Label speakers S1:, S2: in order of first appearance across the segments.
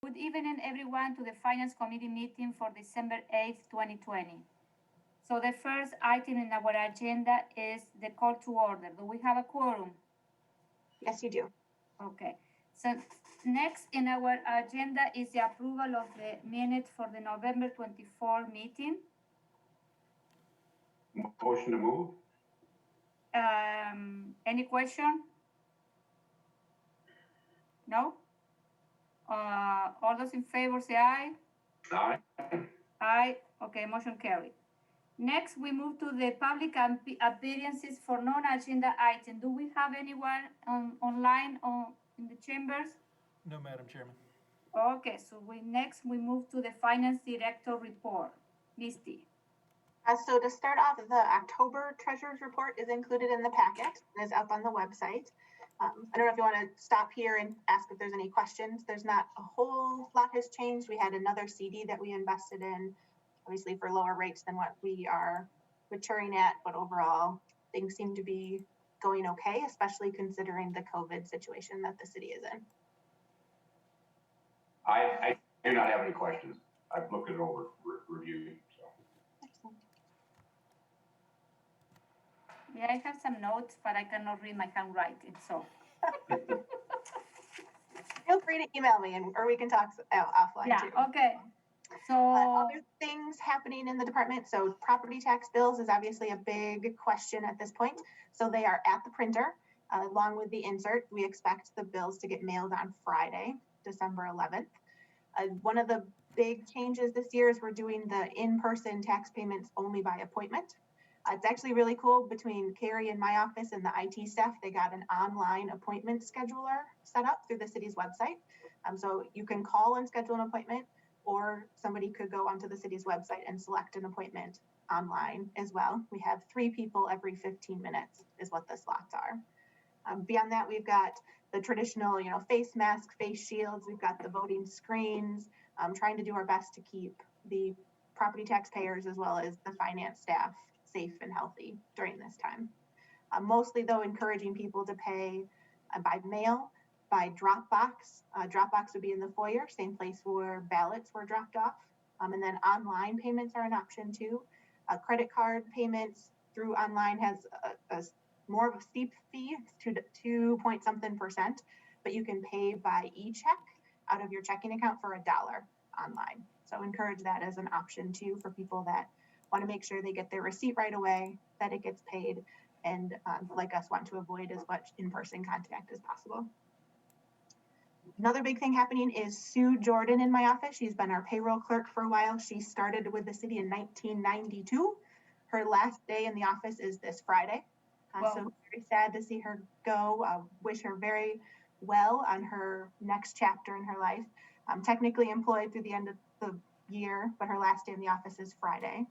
S1: Good evening, everyone, to the Finance Committee meeting for December 8th, 2020. So the first item in our agenda is the call to order. Do we have a quorum?
S2: Yes, you do.
S1: Okay. So next in our agenda is the approval of the minutes for the November 24 meeting.
S3: Motion to move?
S1: Any question? No? All those in favor say aye.
S3: Aye.
S1: Aye. Okay, motion carried. Next, we move to the public appearances for non-agenda item. Do we have anyone online or in the chambers?
S4: No, Madam Chairman.
S1: Okay, so we move to the finance director report. Misty.
S2: So to start off, the October treasurer's report is included in the packet. It is up on the website. I don't know if you want to stop here and ask if there's any questions. There's not a whole lot has changed. We had another CD that we invested in, obviously for lower rates than what we are maturing at, but overall things seem to be going okay, especially considering the COVID situation that the city is in.
S3: I do not have any questions. I've looked it over, reviewed. So.
S2: Excellent.
S1: Yeah, I have some notes, but I cannot read my handwriting, so.
S2: Feel free to email me or we can talk offline
S1: yeah,
S2: too.
S1: Okay. So
S2: other things happening in the department. So property tax bills is obviously a big question at this point. So they are at the printer along with the insert. We expect the bills to get mailed on Friday, December 11th. One of the big changes this year is we're doing the in-person tax payments only by appointment. It's actually really cool. Between Carrie and my office and the IT staff, they got an online appointment scheduler set up through the city's website. So you can call and schedule an appointment, or somebody could go onto the city's website and select an appointment online as well. We have 3 people every 15 minutes is what the slots are. Beyond that, we've got the traditional, face masks, face shields. We've got the voting screens, trying to do our best to keep the property taxpayers as well as the finance staff safe and healthy during this time. Mostly, though, encouraging people to pay by mail, by Dropbox. Dropbox would be in the foyer, same place where ballots were dropped off. And then online payments are an option too. Credit card payments through online has a more of a steep fee, 2.something%, but you can pay by e-check out of your checking account for $1 online. So encourage that as an option too for people that want to make sure they get their receipt right away, that it gets paid, and like us want to avoid as much in-person contact as possible. Another big thing happening is Sue Jordan in my office. She's been our payroll clerk for a while. She started with the city in 1992. Her last day in the office is this Friday. So very sad to see her go. Wish her very well on her next chapter in her life. Technically employed through the end of the year, but her last day in the office is Friday.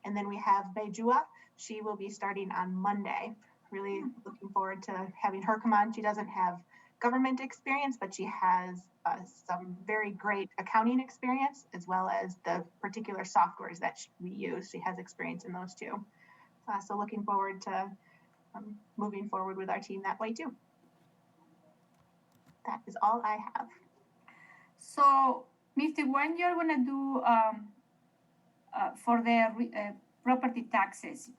S2: And then we have Bejua. She will be starting on Monday. Really looking forward to having her come on. She doesn't have government experience, but she has some very great accounting experience, as well as the particular softwares that we use. She has experience in those too. So looking forward to moving forward with our team that way too. That is all I have.
S1: So, Misty, when you're gonna do for the property taxes,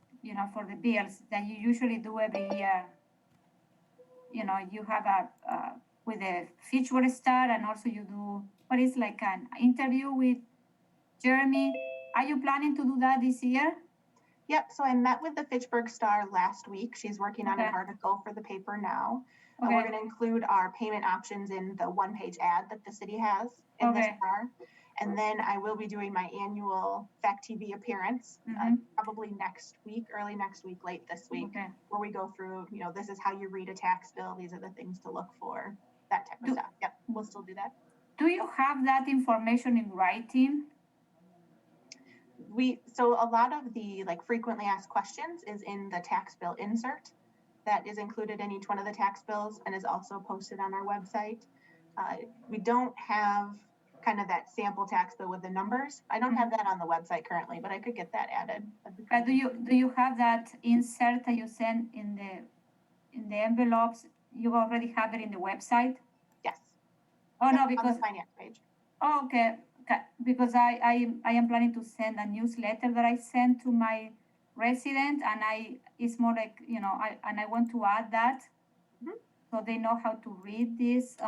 S1: for the bills that you usually do every year, you have with the Fitchburg Star, and also you do what is like an interview with Jeremy. Are you planning to do that this year?
S2: Yep. So I met with the Fitchburg Star last week. She's working on an article for the paper now. Okay. We're going to include our payment options in the one-page ad that the city has in the Star. And then I will be doing my annual Fact TV appearance, probably next week, early next week, late this week, where we go through, this is how you read a tax bill. These are the things to look for, that type of stuff. Yep, we'll still do that.
S1: Do you have that information in writing?
S2: So a lot of the frequently asked questions is in the tax bill insert that is included in each one of the tax bills and is also posted on our website. We don't have kind of that sample tax bill with the numbers. I don't have that on the website currently, but I could get that added.
S1: Do you have that insert that you send in the envelopes? You already have it in the website?
S2: Yes.
S1: Oh, no, because
S2: on the finance page.
S1: Oh, okay, because I am planning to send a newsletter that I send to my resident, and it's more like, I want to add that
S2: Mhm.
S1: so they know how to read this, so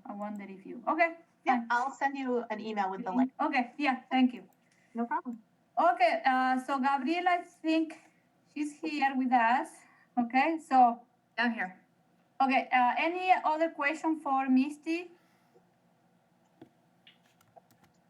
S1: I wonder if you, okay,
S2: Yeah,
S1: fine.
S2: I'll send you an email with the link.
S1: Okay, yeah, thank you.
S2: No problem.
S1: Okay, so Gabriela, I think she's here with us. Okay, so down here. Okay, any other question for Misty?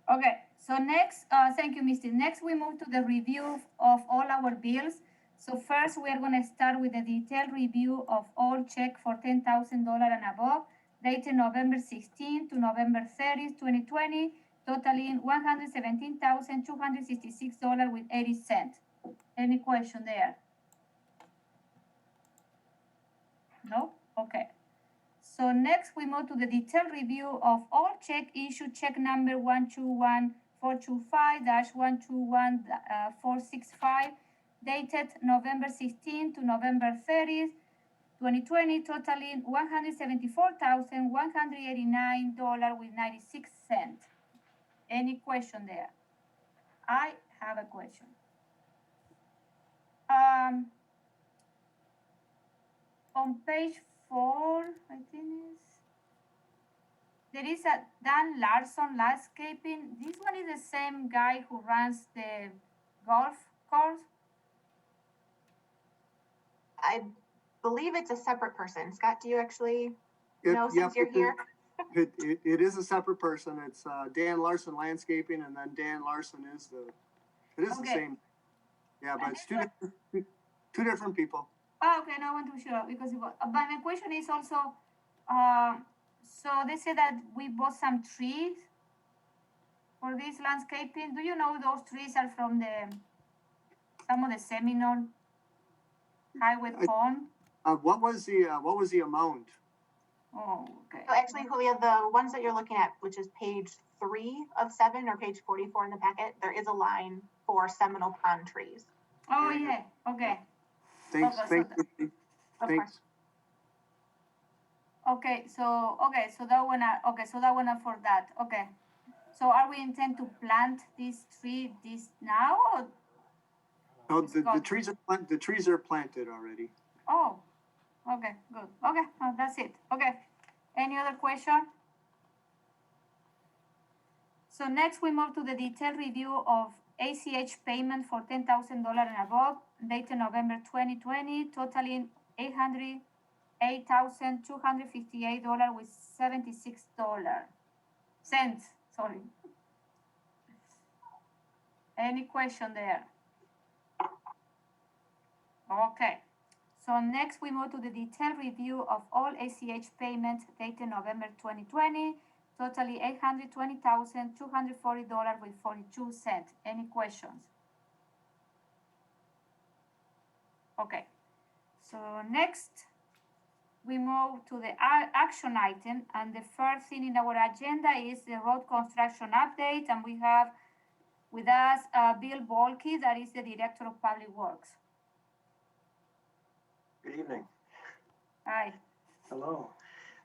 S1: Okay, so next, thank you, Misty. Next, we move to the review of all our bills. So first, we are going to start with a detailed review of all check for $10,000 and above, dated November 16th to November 30th, 2020, totaling $117,266.80. Any question there? No? Okay. So next we move to the detailed review of all check issued, check number 121425-121465, dated November 16th to November 30th, 2020, totaling $174,189.96. Any question there? I have a question. On page 4, I think there is a Dan Larson landscaping. This one is the same guy who runs the golf course.
S2: I believe it's a separate person. Scott, do you actually know
S4: Yep,
S2: since you're here?
S4: It is a separate person. It's Dan Larson Landscaping, and then Dan Larson is the
S1: Okay.
S4: same. Yeah, but
S1: And
S4: it's
S1: this
S4: two different people.
S1: Oh, okay, no, I want to be sure because it was, but my question is also, so they say that we bought some trees for this landscaping. Do you know those trees are from some of the Seminole Highway Pond?
S4: What was the amount?
S1: Oh, okay.
S2: So actually, Julia, the ones that you're looking at, which is page 3 of 7 or page 44 in the packet, there is a line for Seminole Pond trees.
S1: Oh, yeah, okay.
S4: Thanks,
S1: Okay,
S4: thanks.
S2: Of
S4: Thanks.
S1: Okay, so that one, for that. Okay, so are we intend to plant this tree now? Or
S4: No, the trees are planted already.
S1: oh, okay, good. Okay, that's it. Okay, any other question? So next we move to the detailed review of ACH payment for $10,000 and above, dated November 2020, totaling $808,258 with $76 cents. Sorry. Any question there? Okay. So next we move to the detailed review of all ACH payments dated November 2020, totally $820,240 with 42 cents. Any questions? Okay. So next we move to the action item, and the first thing in our agenda is the road construction update, and we have with us Bill Bolke, that is the Director of Public Works.
S5: Good evening.
S1: Hi.
S5: Hello.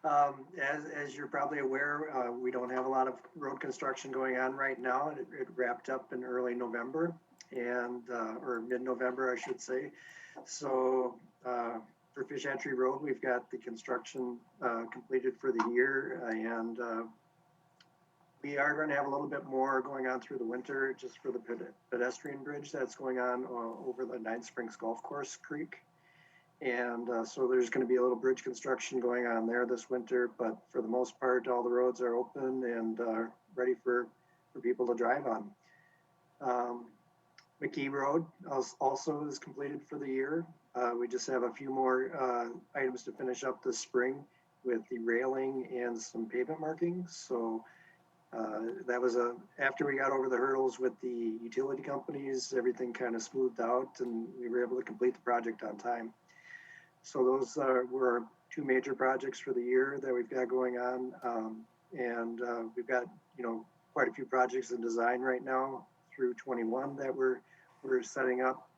S5: As you're probably aware, we don't have a lot of road construction going on right now. It wrapped up in early November or mid-November, I should say. So for Fish Entry Road, we've got the construction completed for the year, and we are going to have a little bit more going on through the winter just for the pedestrian bridge that's going on over the Nine Springs Golf Course Creek. And so there's going to be a little bridge construction going on there this winter, but for the most part, all the roads are open and ready for people to drive on. McKee Road also is completed for the year. We just have a few more items to finish up this spring with the railing and some pavement markings. So that was after we got over the hurdles with the utility companies, everything kind of smoothed out and we were able to complete the project on time. So those were two major projects for the year that we've got going on. And we've got, quite a few projects in design right now through 21 that we're setting up,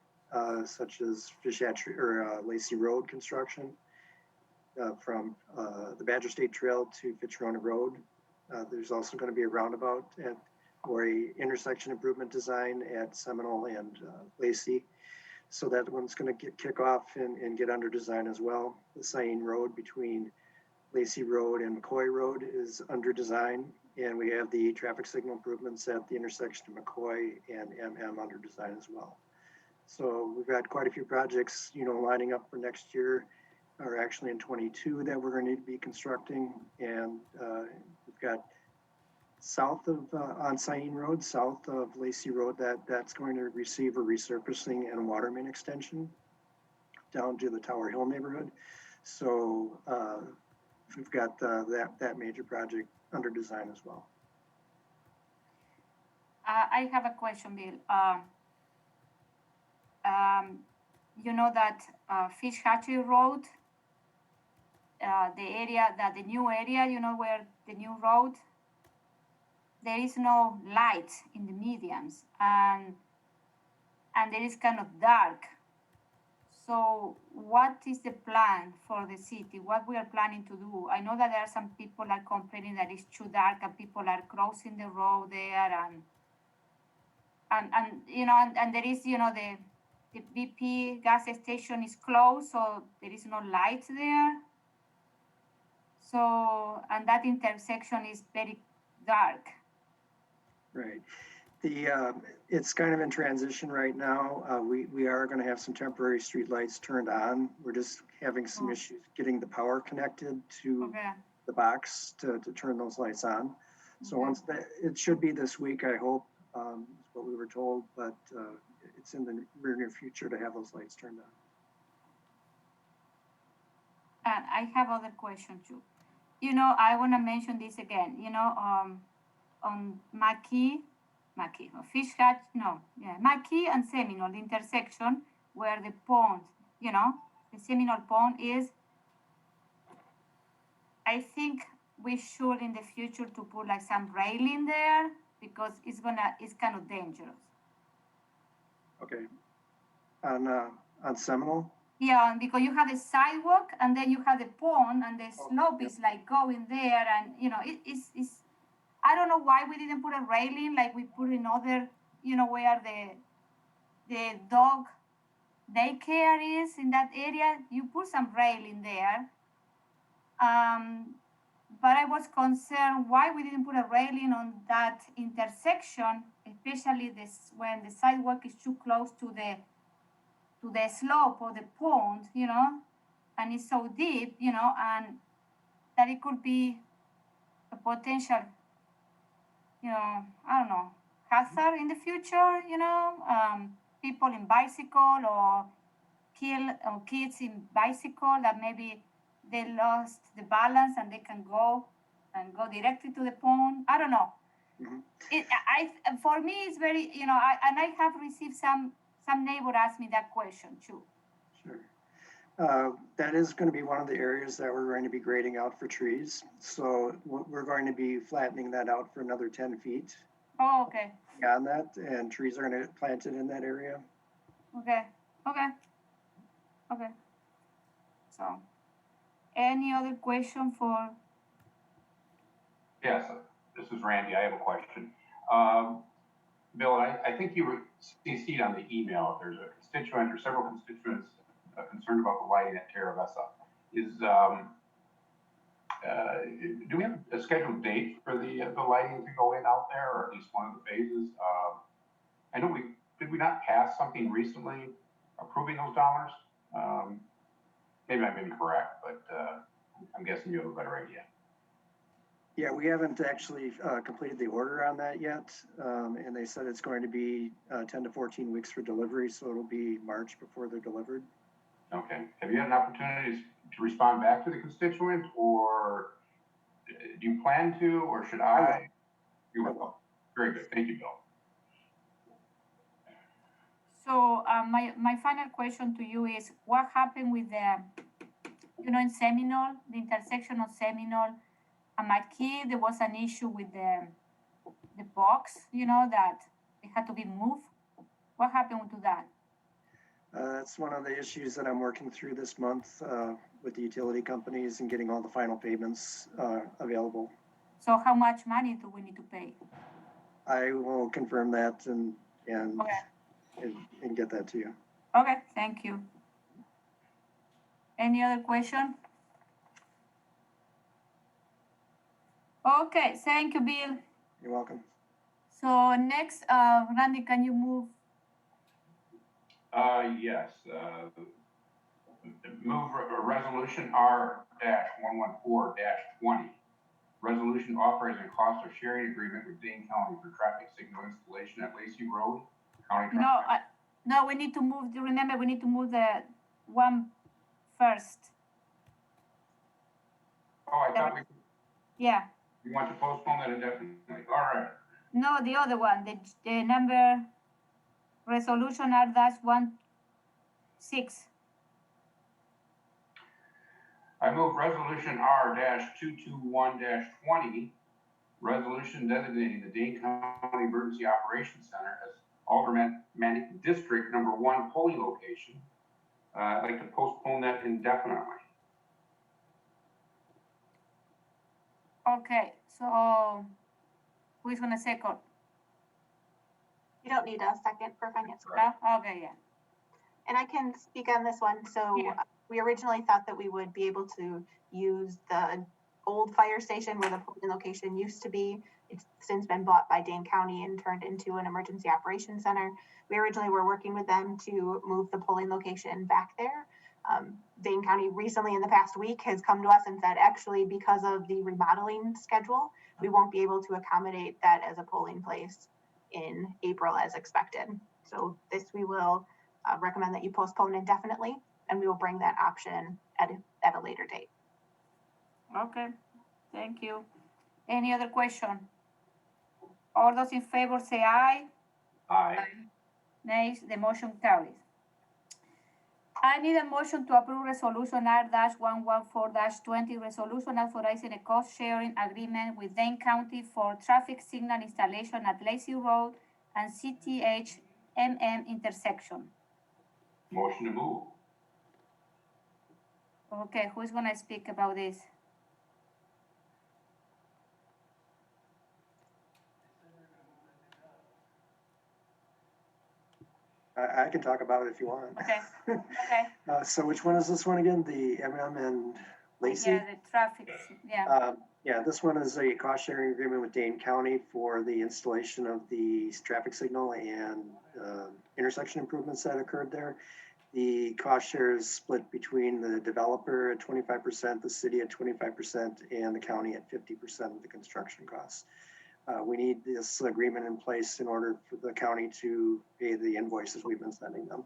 S5: such as Fish Hatchery or Lacey Road construction from the Badger State Trail to Fitzroy Road. There's also going to be a roundabout or a intersection improvement design at Seminole and Lacey. So that one's going to kick off and get under design as well. The Sain Road between Lacey Road and McCoy Road is under design. And we have the traffic signal improvements at the intersection of McCoy and MM under design as well. So we've got quite a few projects, lining up for next year, or actually in 22 that we're going to be constructing. And we've got south of on Sain Road, south of Lacey Road, that's going to receive a resurfacing and water main extension down to the Tower Hill neighborhood. So we've got that major project under design as well.
S1: I have a question, Bill. You know that Fish Hatchery Road, the new area, where the new road, there is no light in the medians, and it is kind of dark. So what is the plan for the city? What we are planning to do? I know that there are some people are complaining that it's too dark and people are crossing the road there, and there is, the BP gas station is closed, so there is no light there. So, and that intersection is very dark.
S5: Right. It's kind of in transition right now. We are going to have some temporary street lights turned on. We're just having some issues getting the power connected to the box to turn those lights on. So once it should be this week, I hope, is what we were told, but it's in the near future to have those lights turned on.
S1: And I have other questions too. I want to mention this again, on Mackey and Seminole, the intersection where the pond, the Seminole pond is. I think we should in the future to put like some railing there because it's kind of dangerous.
S5: Okay. On Seminole?
S1: Yeah, because you have the sidewalk and then you have the pond and the slope is like going there, and it's I don't know why we didn't put a railing like we put in other, where the dog daycare is in that area. You put some railing there. But I was concerned why we didn't put a railing on that intersection, especially when the sidewalk is too close to the slope or the pond, and it's so deep, and that it could be a potential, I don't know, hazard in the future, people in bicycle or kids in bicycle that maybe they lost the balance and they can go directly to the pond. I don't know. Mm-hmm. For me, it's very, I have received some neighbor asked me that question too.
S5: Sure. That is going to be one of the areas that we're going to be grading out for trees. So we're going to be flattening that out for another 10 feet.
S1: Oh, okay.
S5: Beyond that, and trees are going to get planted in that area.
S1: Okay. So, any other question for?
S3: Yes, this is Randy. I have a question. Bill, I think you were CC'd on the email. There's a constituent or several constituents concerned about the lighting at Terra Vesta. Do we have a scheduled date for the lighting to go in out there, or at least one of the phases? I know did we not pass something recently approving those dollars? Maybe I'm incorrect, but I'm guessing you have a better idea.
S5: Yeah, we haven't actually completed the order on that yet, and they said it's going to be 10 to 14 weeks for delivery, so it'll be March before they're delivered.
S3: Okay. Have you had an opportunity to respond back to the constituent, or do you plan to, or should I? You will. Very good. Thank you, Bill.
S1: So my final question to you is, what happened with the, in Seminole, the intersection of Seminole and Marquis, there was an issue with the box, that it had to be moved. What happened to that?
S5: That's one of the issues that I'm working through this month with the utility companies and getting all the final payments available.
S1: So how much money do we need to pay?
S5: I will confirm that
S1: Okay,
S5: and get that to you.
S1: okay, thank you. Any other question? Okay, thank you, Bill.
S5: You're welcome.
S1: So next, Randy, can you move?
S3: Yes, move resolution R-114-20. Resolution authorizing cost of sharing agreement with Dane County for traffic signal installation at Lacey Road, County
S1: No,
S3: traffic.
S1: no, we need to move, remember, we need to move the one first.
S3: Oh, I thought
S1: Yeah,
S3: we want to postpone that indefinitely. All right.
S1: no, the other one, the number, resolution R-16.
S3: I move resolution R-221-20, resolution designating the Dane County Emergency Operations Center as Aldermanic District number 1 polling location. I'd like to postpone that indefinitely.
S1: Okay, so who is gonna second?
S2: You don't need a second for finance.
S1: No? Okay, yeah.
S2: And I can speak on this one. So
S1: Yeah.
S2: we originally thought that we would be able to use the old fire station where the polling location used to be. It's since been bought by Dane County and turned into an emergency operations center. We originally were working with them to move the polling location back there. Dane County recently in the past week has come to us and said, actually, because of the remodeling schedule, we won't be able to accommodate that as a polling place in April as expected. So this we will recommend that you postpone indefinitely, and we will bring that option at a later date.
S1: Okay, thank you. Any other question? All those in favor say aye.
S3: Aye.
S1: Nays, the motion carries. I need a motion to approve resolution R-114-20, resolution authorizing a cost-sharing agreement with Dane County for traffic signal installation at Lacey Road and CTH-MM intersection.
S3: Motion to move.
S1: Okay, who's gonna speak about this?
S5: I can talk about it if you want.
S1: Okay, okay.
S5: So which one is this one again? The MM and Lacey?
S1: Yeah, the traffic, yeah.
S5: Yeah, this one is a cost sharing agreement with Dane County for the installation of the traffic signal and intersection improvements that occurred there. The cost share is split between the developer at 25%, the city at 25%, and the county at 50% of the construction costs. We need this agreement in place in order for the county to pay the invoices we've been sending them.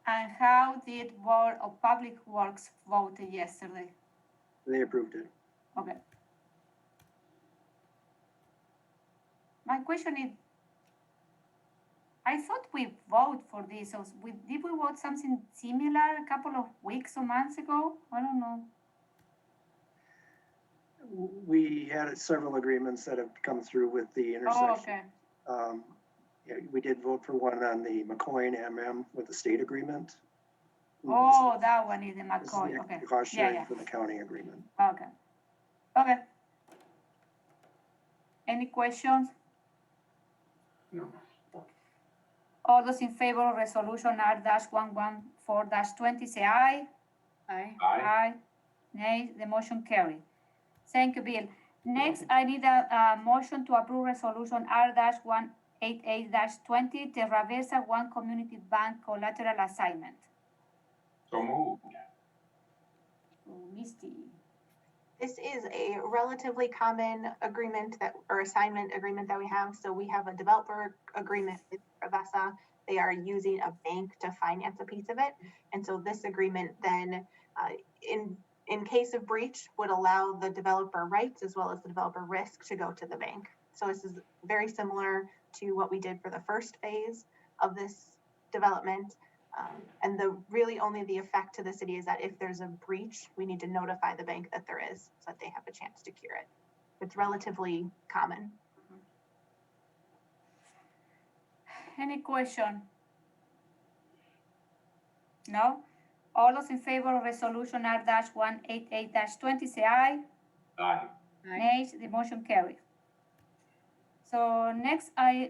S1: And how did Board of Public Works vote yesterday?
S5: They approved it.
S1: Okay. My question is, I thought we vote for this, or did we vote something similar a couple of weeks or months ago? I don't know.
S5: We had several agreements that have come through with the intersection.
S1: Oh, okay.
S5: Yeah, we did vote for one on the McCoy MM with the state agreement.
S1: Oh, that one is the
S5: This is
S1: McCoy,
S5: the
S1: okay.
S5: cost
S1: Yeah,
S5: sharing
S1: yeah,
S5: for the county agreement.
S1: okay. Okay. Any questions?
S3: No.
S1: All those in favor of resolution R-114-20 say aye.
S6: Aye.
S3: Aye.
S1: Nay, the motion carried. Thank you, Bill. Next, I need a motion to approve resolution R-188-20, Terra Versa One Community Bank collateral assignment.
S3: So moved.
S1: Oh, Misty.
S2: This is a relatively common agreement or assignment agreement that we have. So we have a developer agreement with Avessa. They are using a bank to finance a piece of it. And so this agreement then, in case of breach, would allow the developer rights as well as the developer risk to go to the bank. So this is very similar to what we did for the first phase of this development. And really only the effect to the city is that if there's a breach, we need to notify the bank that there is so that they have a chance to cure it. It's relatively common.
S1: Any question? No? All those in favor of resolution R-188-20 say aye.
S3: Aye.
S1: Nays, the motion carries. So next, I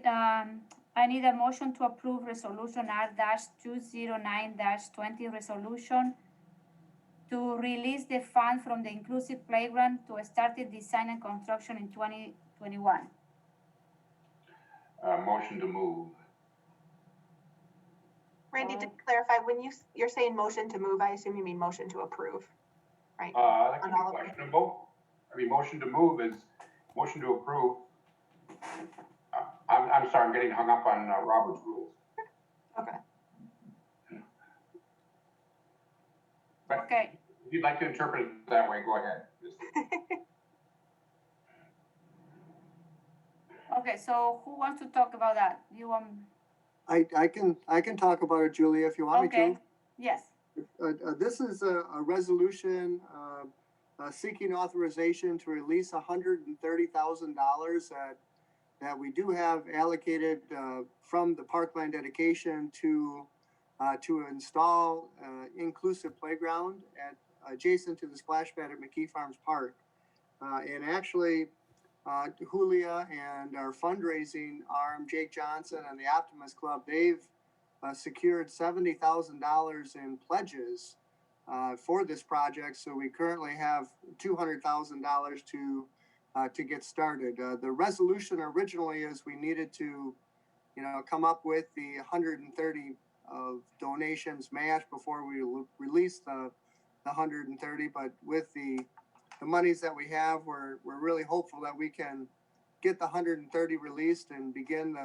S1: need a motion to approve resolution R-209-20 resolution to release the fund from the inclusive playground to start the design and construction in 2021.
S3: Motion to move.
S2: Randy, to clarify, when you're saying motion to move, I assume you mean motion to approve, right?
S3: That could
S2: On
S3: be
S2: all of them.
S3: questionable. I mean, motion to move is motion to approve. I'm sorry, I'm getting hung up on Robert's rules.
S2: Okay.
S3: But
S1: Okay.
S3: if you'd like to interpret it that way, go ahead.
S1: Okay, so who wants to talk about that? You want?
S4: I can talk about it, Julia, if you want me to.
S1: Okay, yes.
S4: This is a resolution seeking authorization to release $130,000 that we do have allocated from the parkland dedication to install inclusive playground adjacent to the splash pad at McKee Farms Park. And actually, Julia and our fundraising arm, Jake Johnson and the Optimist Club, they've secured $70,000 in pledges for this project. So we currently have $200,000 to get started. The resolution originally is we needed to, come up with the 130 of donations match before we release the 130. But with the monies that we have, we're really hopeful that we can get the 130 released and begin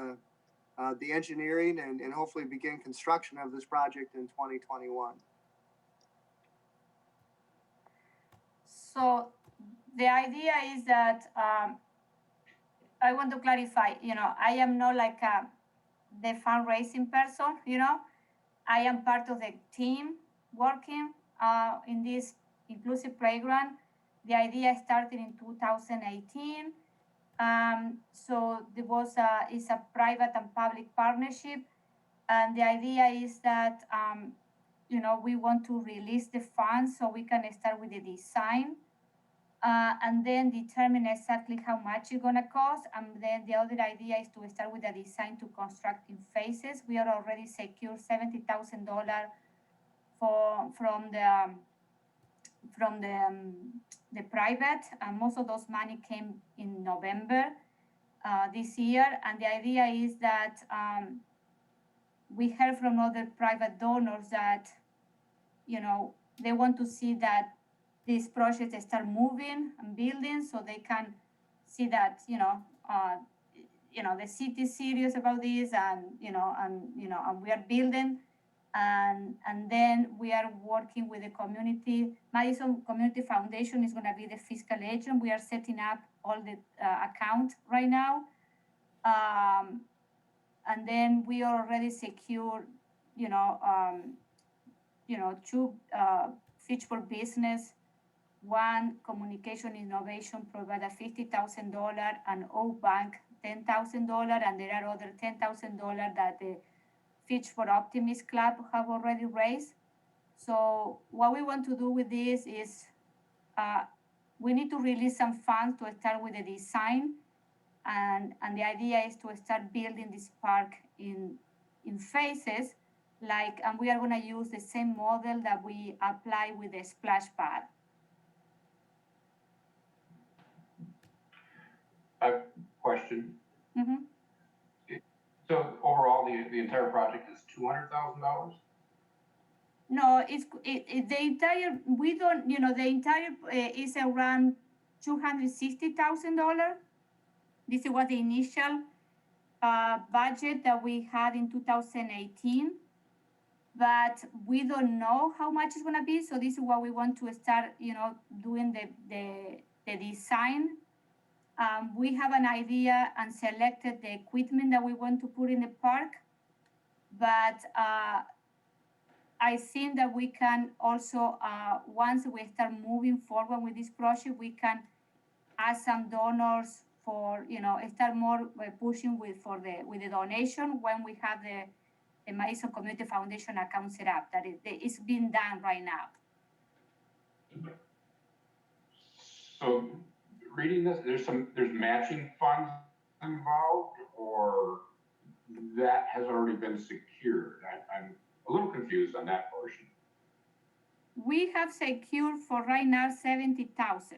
S4: the engineering and hopefully begin construction of this project in 2021.
S1: So the idea is that I want to clarify, I am not like the fundraising person, I am part of the team working in this inclusive playground. The idea started in 2018. So there was it's a private and public partnership. And the idea is that, we want to release the funds so we can start with the design and then determine exactly how much it's gonna cost. And then the other idea is to start with the design to construct in phases. We are already secured $70,000 from the private, and most of those money came in November this year. And the idea is that we heard from other private donors that, they want to see that these projects start moving and building, so they can see that, the city is serious about this, and and we are building. And then we are working with the community. Madison Community Foundation is going to be the fiscal agent. We are setting up all the accounts right now. And then we already secured, two Fitchburg business, one communication innovation provider $50,000 and Oak Bank $10,000, and there are other $10,000 that the Fitchburg Optimist Club have already raised. So what we want to do with this is we need to release some funds to start with the design, and the idea is to start building this park in phases, and we are going to use the same model that we apply with the splash pad.
S3: I have a question.
S1: Mm-hmm.
S3: So overall, the entire project is $200,000?
S1: No, the entire, we don't, the entire is around $260,000. This is what the initial budget that we had in 2018, but we don't know how much it's gonna be. So this is what we want to start, doing the design. We have an idea and selected the equipment that we want to put in the park, but I think that we can also, once we start moving forward with this project, we can ask some donors for, start more pushing with the donation when we have the Madison Community Foundation account set up. That it's being done right now.
S3: So reading this, there's matching funds involved, or that has already been secured? I'm a little confused on that portion.
S1: We have secured for right now 70,000,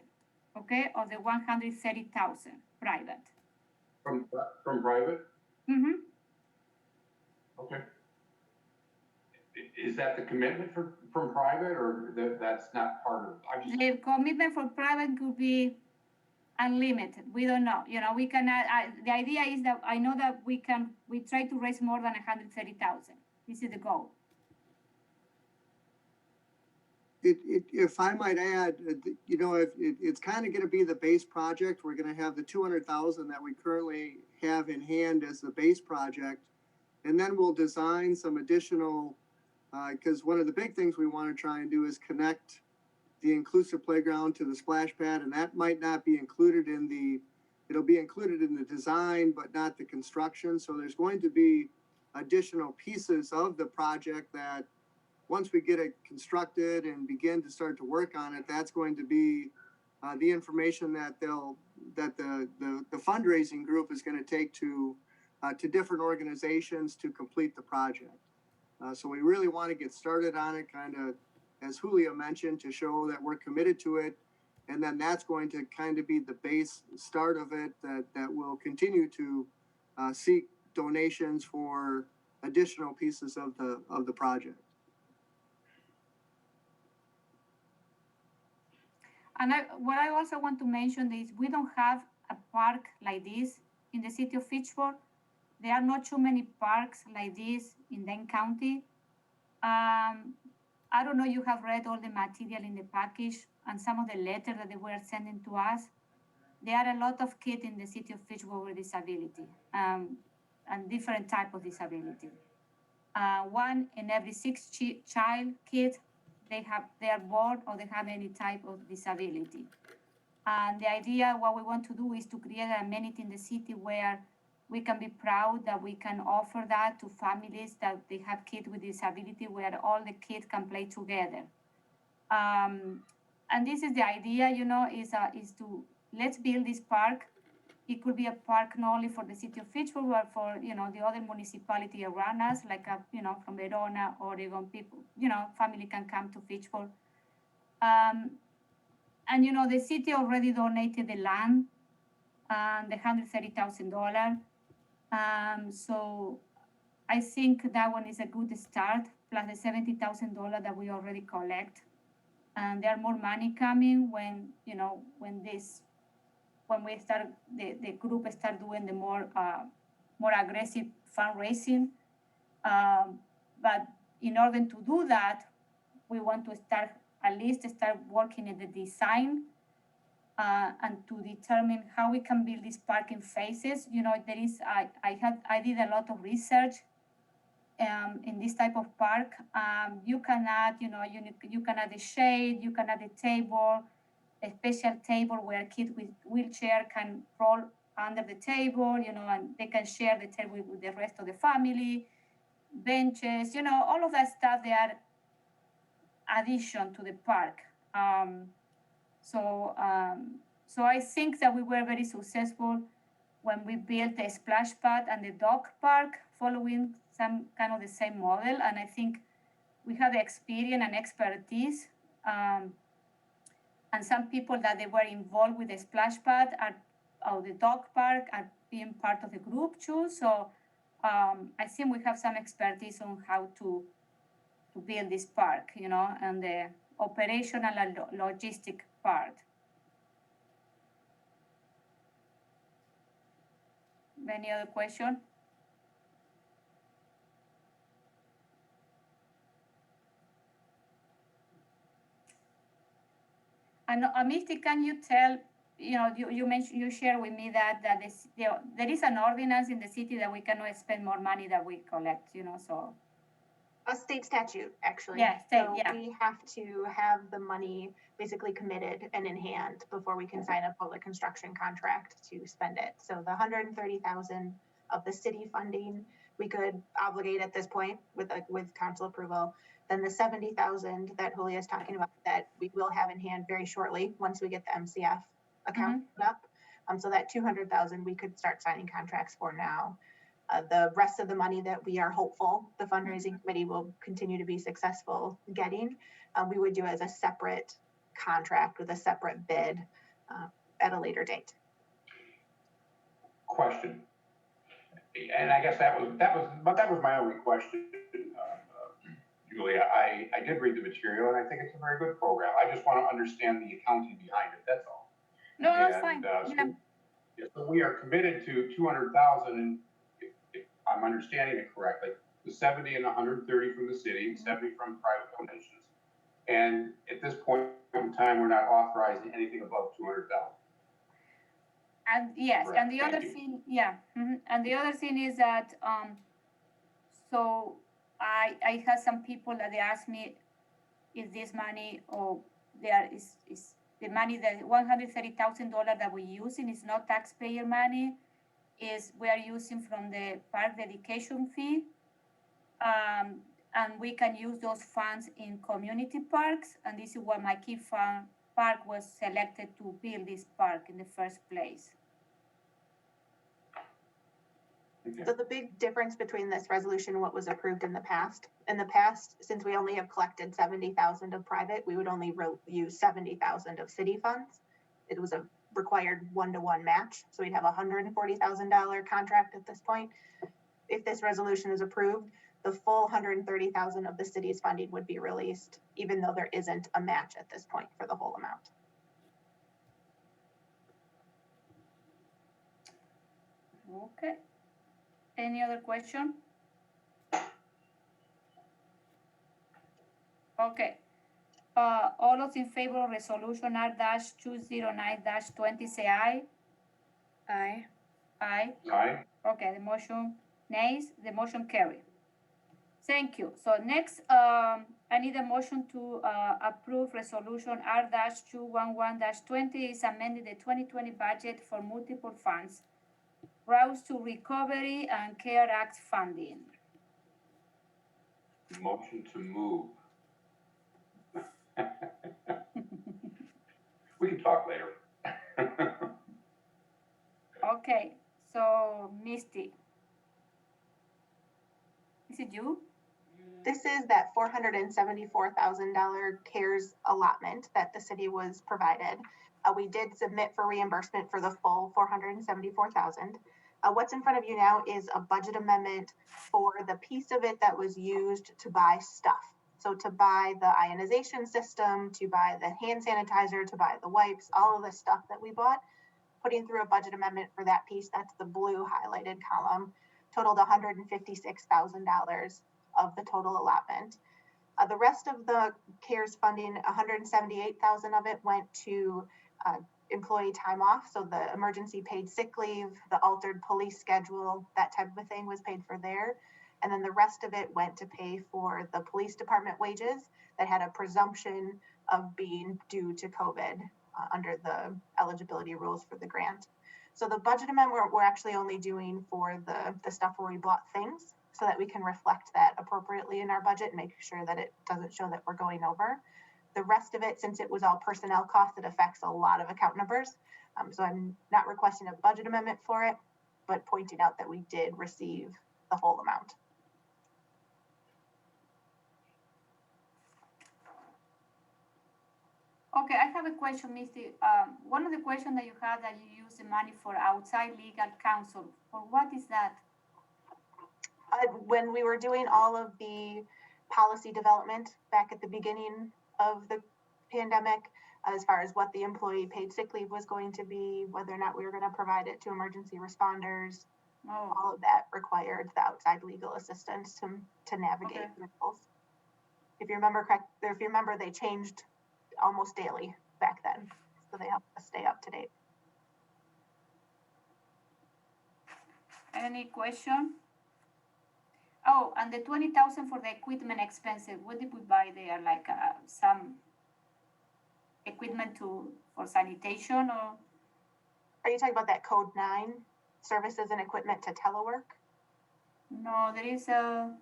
S1: okay, of the 130,000 private.
S3: From private?
S1: Mm-hmm.
S3: Okay. Is that the commitment from private, or that's not part of it?
S1: The commitment for private could be unlimited. We don't know. We cannot. The idea is that I know that we try to raise more than 130,000. This is the goal.
S4: If I might add, it's kind of going to be the base project. We're going to have the 200,000 that we currently have in hand as the base project, and then we'll design some additional. Because one of the big things we want to try and do is connect the inclusive playground to the splash pad, and that might not be included it'll be included in the design, but not the construction. So there's going to be additional pieces of the project that once we get it constructed and begin to start to work on it, that's going to be the information that the fundraising group is going to take to different organizations to complete the project. So we really want to get started on it, kind of, as Julio mentioned, to show that we're committed to it. And then that's going to kind of be the base start of it that will continue to seek donations for additional pieces of the project.
S1: And what I also want to mention is we don't have a park like this in the city of Fitchburg. There are not too many parks like this in Dane County. I don't know, you have read all the material in the package and some of the letters that they were sending to us. There are a lot of kids in the city of Fitchburg with disability and different type of disability. One in every 6 kids, they are born or they have any type of disability. And the idea, what we want to do is to create an amenity in the city where we can be proud that we can offer that to families that they have kids with disability, where all the kids can play together. And this is the idea, is to let's build this park. It could be a park not only for the city of Fitchburg, but for the other municipality around us, like from Verona, Oregon, people, family can come to Fitchburg. And the city already donated the land and the $130,000. So I think that one is a good start, plus the $70,000 that we already collect. And there are more money coming when we start, the group start doing the more aggressive fundraising. But in order to do that, we want to at least start working at the design and to determine how we can build this park in phases. I did a lot of research in this type of park. You can add, you can add a shade, you can add a table, a special table where kids with wheelchair can roll under the table, and they can share the table with the rest of the family, benches, all of that stuff. They are addition to the park. So I think that we were very successful when we built the splash pad and the dog park, following some kind of the same model. And I think we have the experience and expertise. And some people that they were involved with the splash pad or the dog park are being part of the group too. So I think we have some expertise on how to build this park, and the operational and logistic part. Any other question? And Misty, can you tell, you mentioned, you shared with me that there is an ordinance in the city that we cannot spend more money that we collect, so.
S2: A state statute, actually.
S1: Yeah,
S2: We have to have the money basically committed and in hand before we can sign a public construction contract to spend it. So the $130,000 of the city funding we could obligate at this point with council approval. Then the $70,000 that Julia is talking about that we will have in hand very shortly once we get the MCF account set up. So that 200,000 we could start signing contracts for now. The rest of the money that we are hopeful the fundraising committee will continue to be successful getting, we would do as a separate contract with a separate bid at a later date.
S3: Question. And I guess that was my only question, Julia. I did read the material and I think it's a very good program. I just want to understand the accounting behind it. That's all.
S1: No, that's fine.
S3: So we are committed to 200,000, and if I'm understanding it correctly, the 70 and 130 from the city, 70 from private donations. And at this point in time, we're not authorizing anything above 200,000.
S1: And yes,
S3: Correct.
S1: and the other thing, and the other thing is that, so I had some people that they asked me, is this money, or there is the money, that $130,000 that we're using is not taxpayer money, is we are using from the park dedication fee. And we can use those funds in community parks, and this is why my key park was selected to build this park in the first place.
S3: Okay.
S2: So the big difference between this resolution and what was approved in the past, since we only have collected 70,000 of private, we would only use 70,000 of city funds. It was a required 1-to-1 match, so we'd have a $140,000 contract at this point. If this resolution is approved, the full 130,000 of the city's funding would be released, even though there isn't a match at this point for the whole amount.
S1: Okay. Any other question? Okay. All those in favor of resolution R-209-20 say aye.
S6: Aye.
S1: Aye.
S3: Aye.
S1: Okay, the motion, nays, the motion carried. Thank you. So next, I need a motion to approve resolution R-211-20 is amending the 2020 budget for multiple funds, routes to recovery and CARE Act funding.
S3: Motion to move. We can talk later.
S1: Okay, so Misty. Is it you?
S2: This is that $474,000 CARES allotment that the city was provided. We did submit for reimbursement for the full $474,000. What's in front of you now is a budget amendment for the piece of it that was used to buy stuff. So to buy the ionization system, to buy the hand sanitizer, to buy the wipes, all of the stuff that we bought, putting through a budget amendment for that piece, that's the blue highlighted column, totaled $156,000 of the total allotment. The rest of the CARES funding, $178,000 of it went to employee time off. So the emergency paid sick leave, the altered police schedule, that type of a thing was paid for there. And then the rest of it went to pay for the police department wages that had a presumption of being due to COVID under the eligibility rules for the grant. So the budget amendment we're actually only doing for the stuff where we bought things, so that we can reflect that appropriately in our budget and make sure that it doesn't show that we're going over. The rest of it, since it was all personnel costs, it affects a lot of account numbers. So I'm not requesting a budget amendment for it, but pointing out that we did receive the whole amount.
S1: Okay, I have a question, Misty. One of the questions that you had that you use the money for outside legal counsel. For what is that?
S2: When we were doing all of the policy development back at the beginning of the pandemic, as far as what the employee paid sick leave was going to be, whether or not we were going to provide it to emergency responders, all of that required the outside legal assistance to navigate the rules. If you remember they changed almost daily back then, so they help us stay up to date.
S1: Any question? Oh, and the 20,000 for the equipment expenses. What did we buy there? Like some equipment for sanitation, or?
S2: Are you talking about that code 9, services and equipment to telework?
S1: No, there is a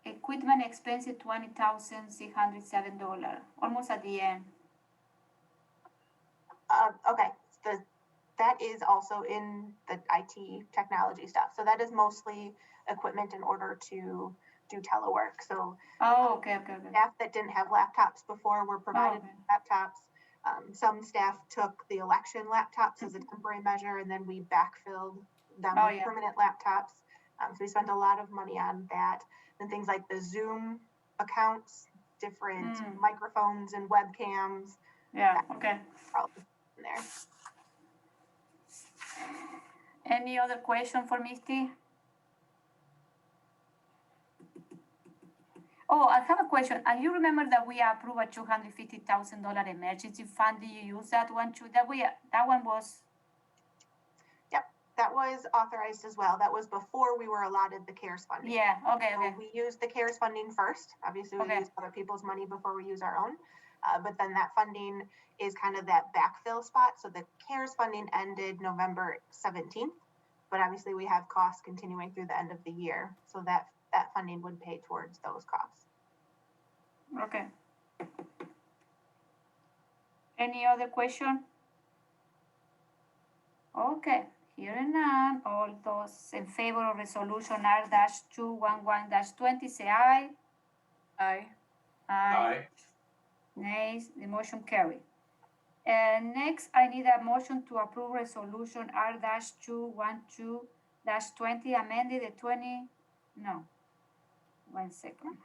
S1: equipment expense $20,607, almost at the end.
S2: Okay, that is also in the IT technology stuff. So that is mostly equipment in order to do telework. So
S1: Oh, okay.
S2: staff that didn't have laptops before were provided
S1: okay.
S2: laptops. Some staff took the election laptops as a temporary measure, and then we backfilled them
S1: Oh,
S2: with
S1: yeah.
S2: permanent laptops. So we spent a lot of money on that. And things like the Zoom accounts, different microphones and webcams.
S1: Yeah, okay.
S2: Probably in there.
S1: Any other question for Misty? Oh, I have a question. And you remember that we approved a $250,000 emergency fund? Did you use that one too? That one was.
S2: Yep, that was authorized as well. That was before we were allotted the CARES funding.
S1: Yeah. Okay.
S2: So we used the CARES funding first. Obviously, we use other people's money before we use our own. But then that funding is kind of that backfill spot. So the CARES funding ended November 17th, but obviously we have costs continuing through the end of the year. So that funding would pay towards those costs.
S1: Okay. Any other question? Okay. Hearing none, all those in favor of resolution R-211-20 say aye.
S6: Aye.
S3: Aye.
S1: Nays, the motion carried. And next, I need a motion to approve resolution R-212-20, amended the 20, no, 1 second.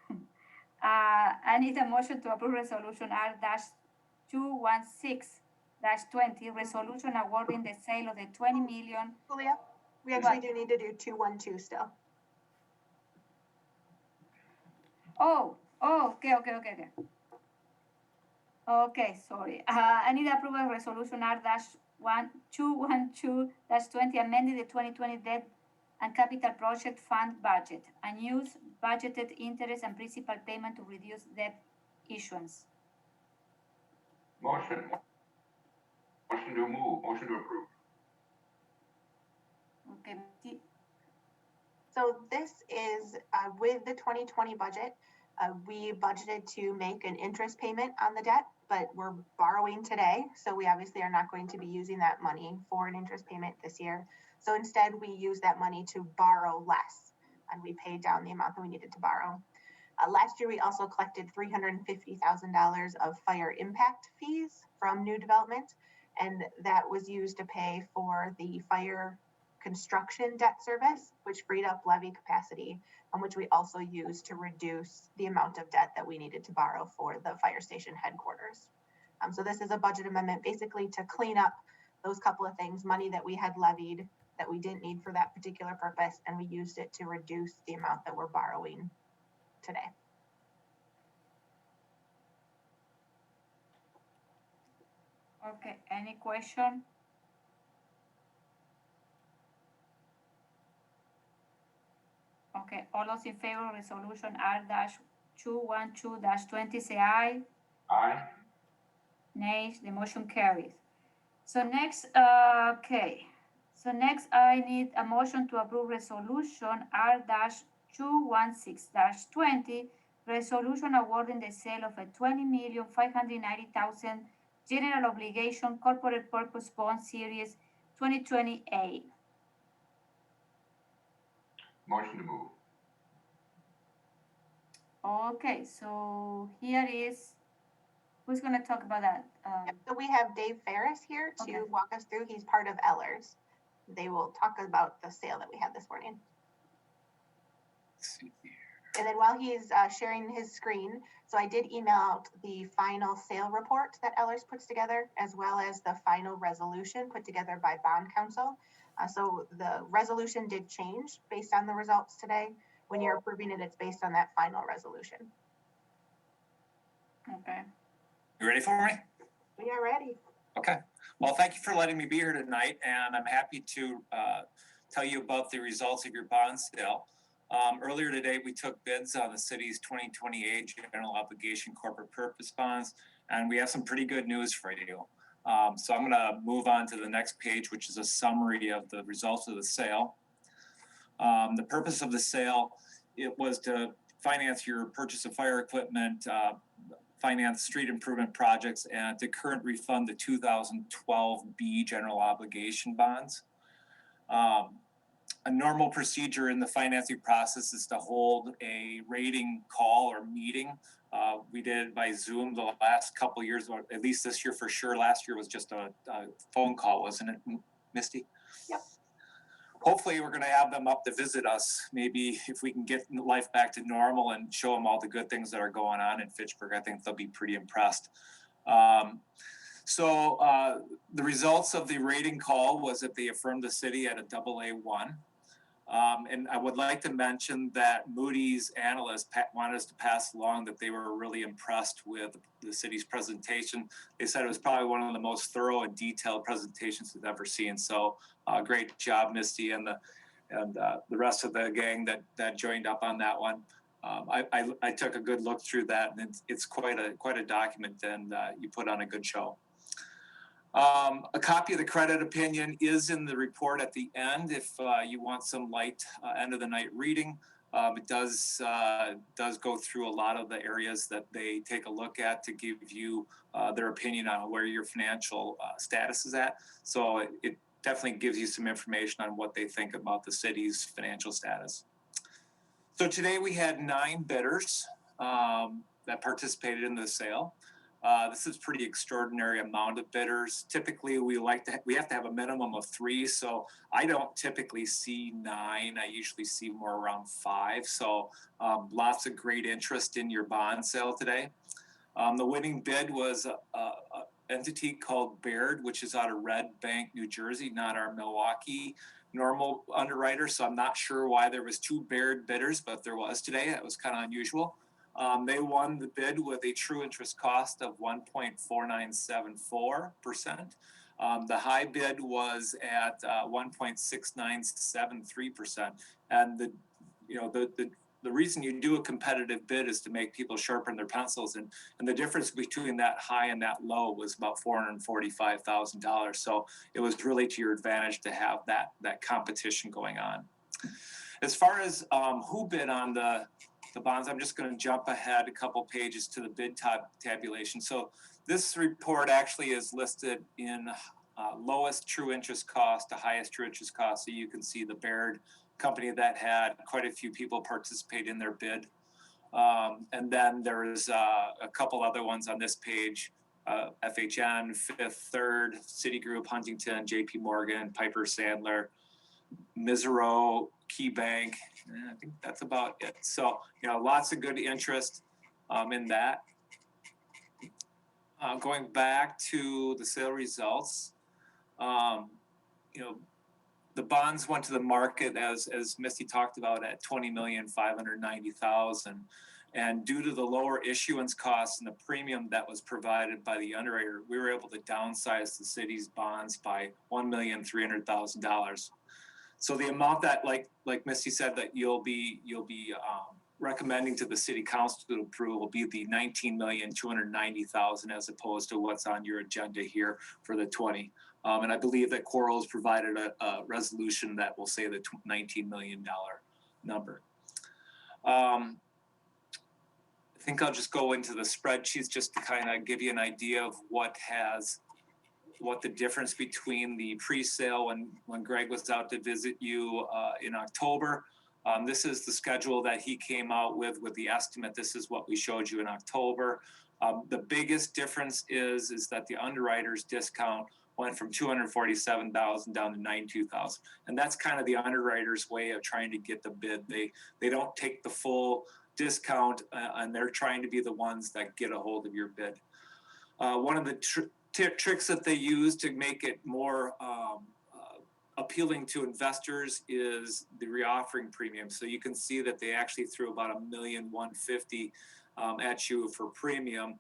S1: I need a motion to approve resolution R-216-20, resolution awarding the sale of the 20 million.
S2: Julia, we actually do need to do 212 still.
S1: Oh, okay. Okay, sorry. I need approval of resolution R-212-20, amending the 2020 debt and capital project fund budget and use budgeted interest and principal payment to reduce debt issuance.
S3: Motion to approve.
S1: Okay.
S2: So this is with the 2020 budget. We budgeted to make an interest payment on the debt, but we're borrowing today. So we obviously are not going to be using that money for an interest payment this year. So instead we use that money to borrow less, and we paid down the amount that we needed to borrow. Last year, we also collected $350,000 of fire impact fees from new development, and that was used to pay for the fire construction debt service, which freed up levy capacity, and which we also used to reduce the amount of debt that we needed to borrow for the fire station headquarters. So this is a budget amendment basically to clean up those couple of things, money that we had levied that we didn't need for that particular purpose, and we used it to reduce the amount that we're borrowing today.
S1: Okay, any question? Okay, all those in favor of resolution R-212-20 say aye.
S3: Aye.
S1: Nays, the motion carries. So next, okay. So next I need a motion to approve resolution R-216-20, resolution awarding the sale of a 20,590,000 general obligation corporate purpose bond series 2020A.
S3: Motion to move.
S1: Okay, so here is, who's gonna talk about that?
S2: So we have Dave Ferris here to
S1: Okay.
S2: walk us through. He's part of Ellers. They will talk about the sale that we had this morning.
S6: Let's see here.
S2: And then while he's sharing his screen, so I did email out the final sale report that Ellers puts together, as well as the final resolution put together by bond counsel. So the resolution did change based on the results today. When you're approving it, it's based on that final resolution.
S1: Okay.
S6: You ready for me?
S2: We are ready.
S6: Okay. Well, thank you for letting me be here tonight, and I'm happy to tell you about the results of your bond sale. Earlier today, we took bids on the city's 2028 general obligation corporate purpose bonds, and we have some pretty good news for you. So I'm going to move on to the next page, which is a summary of the results of the sale. The purpose of the sale, it was to finance your purchase of fire equipment, finance street improvement projects and to current refund the 2012B general obligation bonds. A normal procedure in the financing process is to hold a rating call or meeting. We did it by Zoom the last couple of years, or at least this year for sure. Last year was just a phone call, wasn't it, Misty?
S2: Yep.
S6: Hopefully we're going to have them up to visit us. Maybe if we can get life back to normal and show them all the good things that are going on in Fitchburg, I think they'll be pretty impressed. So the results of the rating call was that they affirmed the city at a AA1. And I would like to mention that Moody's analysts wanted us to pass along that they were really impressed with the city's presentation. They said it was probably one of the most thorough and detailed presentations they've ever seen. So great job, Misty, and the rest of the gang that joined up on that one. I took a good look through that, and it's quite a document, and you put on a good show. A copy of the credit opinion is in the report at the end if you want some light end of the night reading. It does go through a lot of the areas that they take a look at to give you their opinion on where your financial status is at. So it definitely gives you some information on what they think about the city's financial status. So today we had 9 bidders that participated in the sale. This is pretty extraordinary amount of bidders. Typically, we have to have a minimum of 3. So I don't typically see 9. I usually see more around 5. So lots of great interest in your bond sale today. The winning bid was an entity called Baird, which is out of Red Bank, New Jersey, not our Milwaukee normal underwriter. So I'm not sure why there was 2 Baird bidders, but there was today. That was kind of unusual. They won the bid with a true interest cost of 1.4974%. The high bid was at 1.6973%. And the reason you do a competitive bid is to make people sharpen their pencils. And the difference between that high and that low was about $445,000. So it was really to your advantage to have that competition going on. As far as who bid on the bonds, I'm just going to jump ahead a couple pages to the bid tabulation. So this report actually is listed in lowest true interest cost to highest true interest cost. So you can see the Baird company that had quite a few people participate in their bid. And then there's a couple other ones on this page, FHN, Fifth Third, Citigroup, Huntington, JP Morgan, Piper Sandler, Mizero, Key Bank. I think that's about it. So, lots of good interest in that. Going back to the sale results, the bonds went to the market as Misty talked about at $20,590,000. And due to the lower issuance costs and the premium that was provided by the underwriter, we were able to downsize the city's bonds by $1,300,000. So the amount that, like Misty said, that you'll be recommending to the city council to approve will be the $19,290,000 as opposed to what's on your agenda here for the 20. And I believe that Coral has provided a resolution that will say the $19 million number. I think I'll just go into the spreadsheets just to kind of give you an idea of what the difference between the pre-sale when Greg was out to visit you in October. This is the schedule that he came out with the estimate. This is what we showed you in October. The biggest difference is that the underwriter's discount went from $247,000 down to $92,000. And that's kind of the underwriter's way of trying to get the bid. They don't take the full discount and they're trying to be the ones that get a hold of your bid. One of the tricks that they use to make it more appealing to investors is the reoffering premium. So you can see that they actually threw about $1,150,000 at you for premium,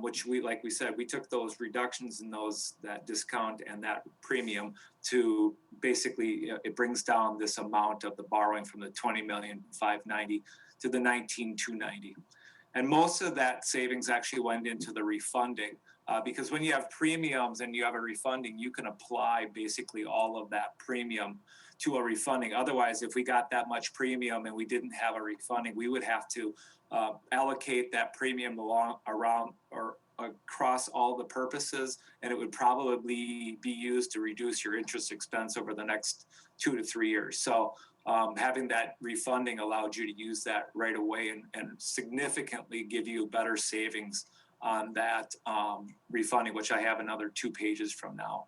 S6: which like we said, we took those reductions in that discount and that premium to basically it brings down this amount of the borrowing from the $20,590,000 to the $19,290,000. And most of that savings actually went into the refunding. Because when you have premiums and you have a refunding, you can apply basically all of that premium to a refunding. Otherwise, if we got that much premium and we didn't have a refunding, we would have to allocate that premium around or across all the purposes, and it would probably be used to reduce your interest expense over the next 2 to 3 years. So having that refunding allowed you to use that right away and significantly give you better savings on that refunding, which I have another 2 pages from now.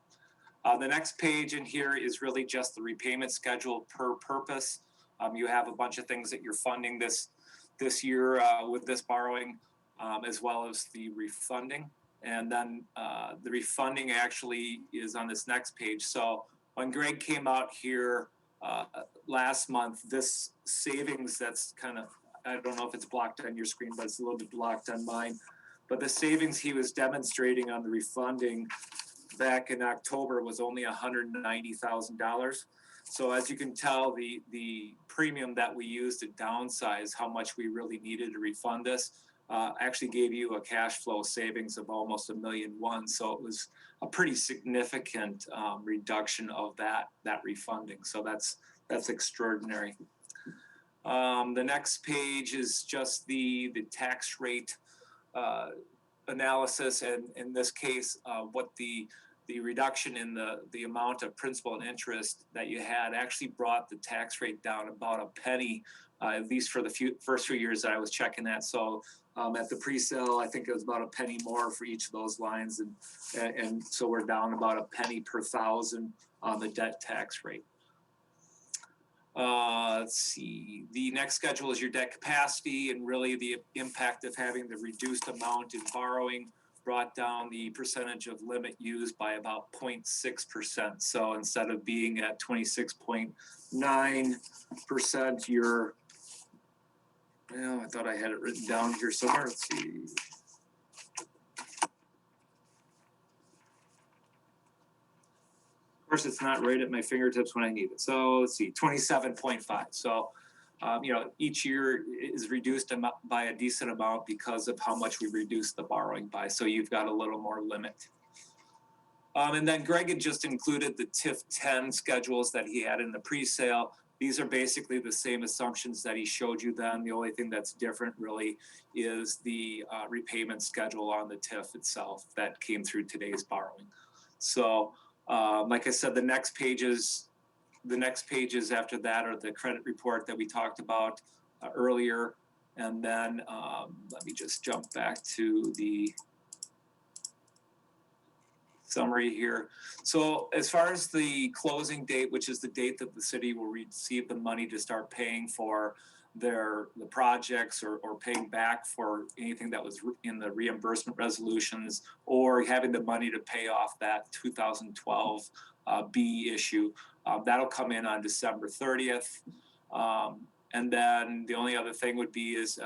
S6: The next page in here is really just the repayment schedule per purpose. You have a bunch of things that you're funding this year with this borrowing, as well as the refunding. And then the refunding actually is on this next page. So when Greg came out here last month, this savings that's kind of, I don't know if it's blocked on your screen, but it's a little bit blocked on mine. But the savings he was demonstrating on the refunding back in October was only $190,000. So as you can tell, the premium that we used to downsize how much we really needed to refund this actually gave you a cash flow savings of almost $1.1 million. So it was a pretty significant reduction of that refunding. So that's extraordinary. The next page is just the tax rate analysis, and in this case, what the reduction in the amount of principal and interest that you had actually brought the tax rate down about a penny, at least for the first few years that I was checking that. So at the pre-sale, I think it was about a penny more for each of those lines, and so we're down about a penny per thousand on the debt tax rate. Let's see. The next schedule is your debt capacity, and really the impact of having the reduced amount in borrowing brought down the percentage of limit used by about 0.6%. So instead of being at 26.9%, you're, well, I thought I had it written down here somewhere. Let's see. Of course, it's not right at my fingertips when I need it. So let's see, 27.5. So, each year is reduced by a decent amount because of how much we reduced the borrowing by. So you've got a little more limit. And then Greg had just included the TIF 10 schedules that he had in the pre-sale. These are basically the same assumptions that he showed you then. The only thing that's different really is the repayment schedule on the TIF itself that came through today's borrowing. So like I said, the next pages after that are the credit report that we talked about earlier. And then let me just jump back to the summary here. So as far as the closing date, which is the date that the city will receive the money to start paying for the projects or paying back for anything that was in the reimbursement resolutions, or having the money to pay off that 2012 B issue, that'll come in on December 30th. And then the only other thing would be is,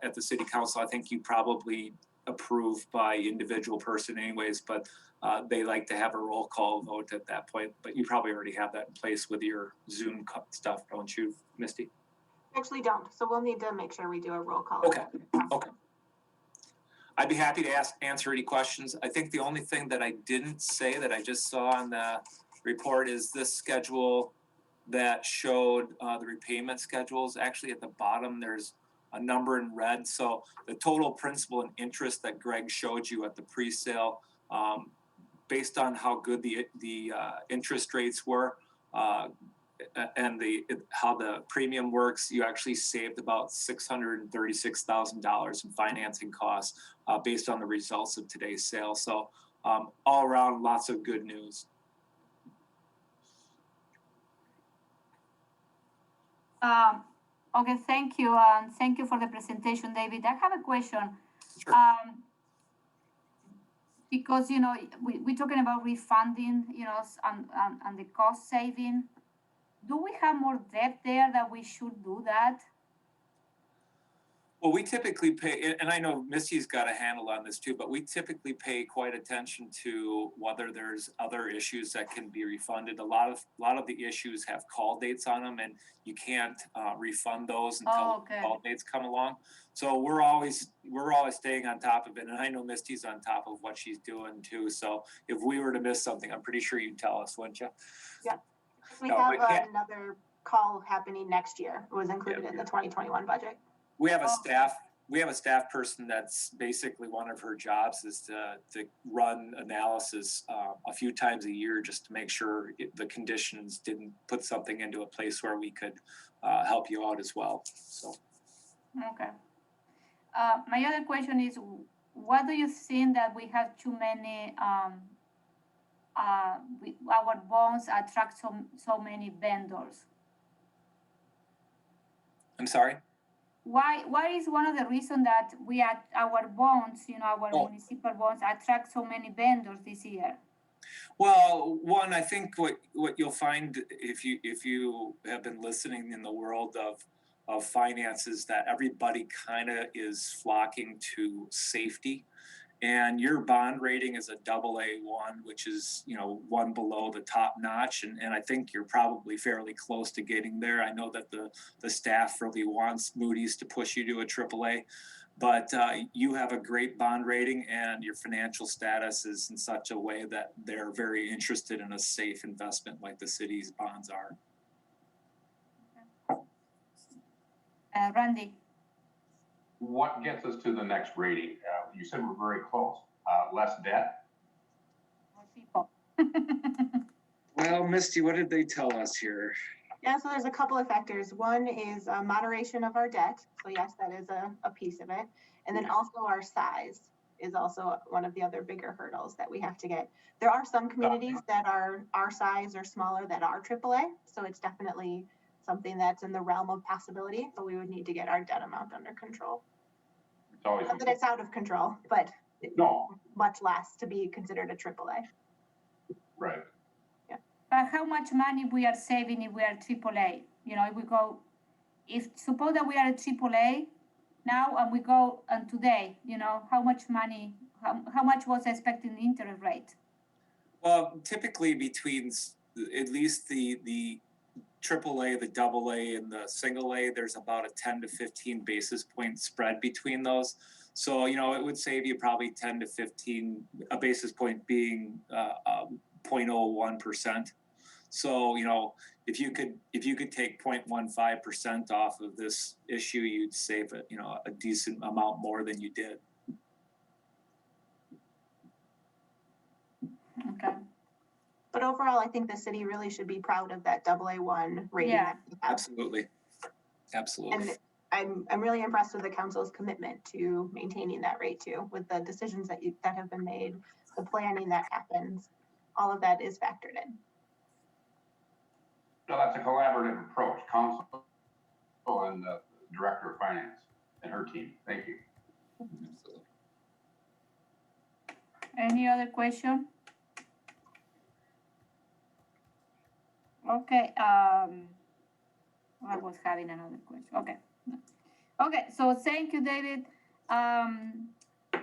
S6: at the city council, I think you probably approve by individual person anyways, but they like to have a roll call vote at that point. But you probably already have that in place with your Zoom stuff, don't you, Misty?
S2: Actually don't. So we'll need to make sure we do a roll call.
S6: Okay. I'd be happy to answer any questions. I think the only thing that I didn't say that I just saw on the report is this schedule that showed the repayment schedules. Actually, at the bottom, there's a number in red. So the total principal and interest that Greg showed you at the pre-sale, based on how good the interest rates were, and how the premium works, you actually saved about $636,000 in financing costs based on the results of today's sale. So all around, lots of good news.
S1: Okay, thank you. Thank you for the presentation, David. I have a question.
S6: Sure.
S1: Because, we're talking about refunding, and the cost saving. Do we have more debt there that we should do that?
S6: Well, we typically pay, and I know Misty's got a handle on this too, but we typically pay quite attention to whether there's other issues that can be refunded. A lot of the issues have call dates on them, and you can't refund those until the call dates come along. So we're always staying on top of it, and I know Misty's on top of what she's doing too. So if we were to miss something, I'm pretty sure you'd tell us, wouldn't you?
S2: Yeah. We have another call happening next year. It was included in the 2021 budget.
S6: We have a we have a staff person that's basically one of her jobs is to run analysis a few times a year just to make sure the conditions didn't put something into a place where we could help you out as well. So.
S1: Okay. My other question is, what do you think that we have too many, our bonds attract so many vendors?
S6: I'm sorry?
S1: Why is one of the reasons that our bonds, our municipal bonds attract so many vendors this year?
S6: Well, one, I think what you'll find if you have been listening in the world of finances, that everybody kind of is flocking to safety. And your bond rating is a AA1, which is, one below the top notch. And I think you're probably fairly close to getting there. I know that the staff really wants Moody's to push you to a AAA, but you have a great bond rating and your financial status is in such a way that they're very interested in a safe investment like the city's bonds are.
S1: Randy?
S3: What gets us to the next rating? You said we're very close. Less debt?
S1: More people.
S6: Well, Misty, what did they tell us here?
S2: Yeah, so there's a couple of factors. One is moderation of our debt. So yes, that is a piece of it. And then also our size is also one of the other bigger hurdles that we have to get. There are some communities that are our size or smaller that are AAA. So it's definitely something that's in the realm of possibility, but we would need to get our debt amount under control.
S3: It's always
S2: Not that it's out of control, but
S3: no,
S2: much less to be considered a AAA.
S3: right.
S1: But how much money we are saving if we are AAA? If suppose that we are a AAA now and we go and today, how much money, how much was expecting the interest rate?
S6: Well, typically between at least the AAA, the AA, and the single A, there's about a 10 to 15 basis point spread between those. So, it would save you probably 10 to 15, a basis point being 0.01%. So, if you could take 0.15% off of this issue, you'd save a decent amount more than you did.
S1: Okay.
S2: But overall, I think the city really should be proud of that AA1 rating.
S1: Yeah.
S2: That we have.
S6: Absolutely.
S2: And I'm really impressed with the council's commitment to maintaining that rate too, with the decisions that have been made, the planning that happens, all of that is factored in.
S3: So that's a collaborative approach, council and the director of finance and her team. Thank you.
S1: Any other question? Okay, I was having another question. Okay, so thank you, David.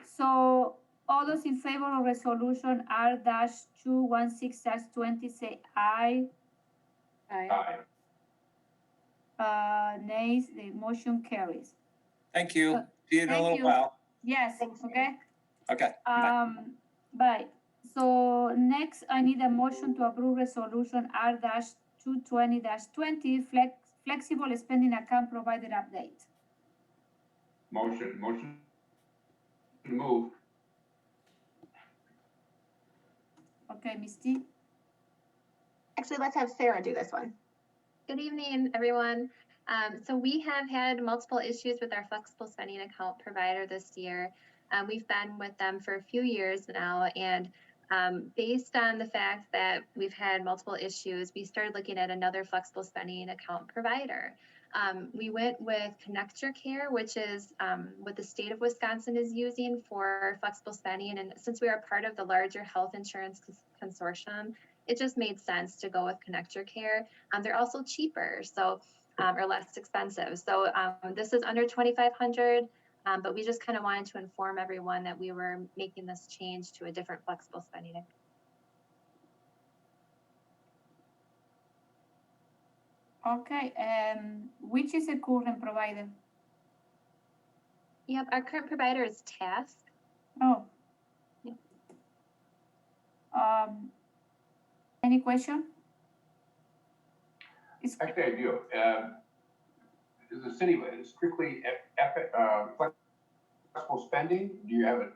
S1: So all those in favor of resolution R-216-20 say aye.
S3: Aye.
S1: Nays, the motion carries.
S6: Thank you. See you in a
S1: Thank
S6: little
S1: you.
S6: while.
S2: Yes.
S1: Okay.
S6: Okay.
S1: Bye. So next, I need a motion to approve resolution R-220-20 flexible spending account provider update.
S3: Motion to move.
S1: Okay, Misty.
S2: Actually, let's have Sarah do this one.
S7: Good evening, everyone. So we have had multiple issues with our flexible spending account provider this year. We've been with them for a few years now, and based on the fact that we've had multiple issues, we started looking at another flexible spending account provider. We went with Connect Your Care, which is what the state of Wisconsin is using for flexible spending. And since we are part of the larger health insurance consortium, it just made sense to go with Connect Your Care. They're also cheaper, or less expensive. So this is under $2,500, but we just kind of wanted to inform everyone that we were making this change to a different flexible spending account.
S1: Okay, which is the current provider?
S7: Yep, our current provider is Task.
S1: Oh.
S7: Yeah.
S1: Any question?
S3: Actually, I do. Is the city strictly flexible spending, do you have it,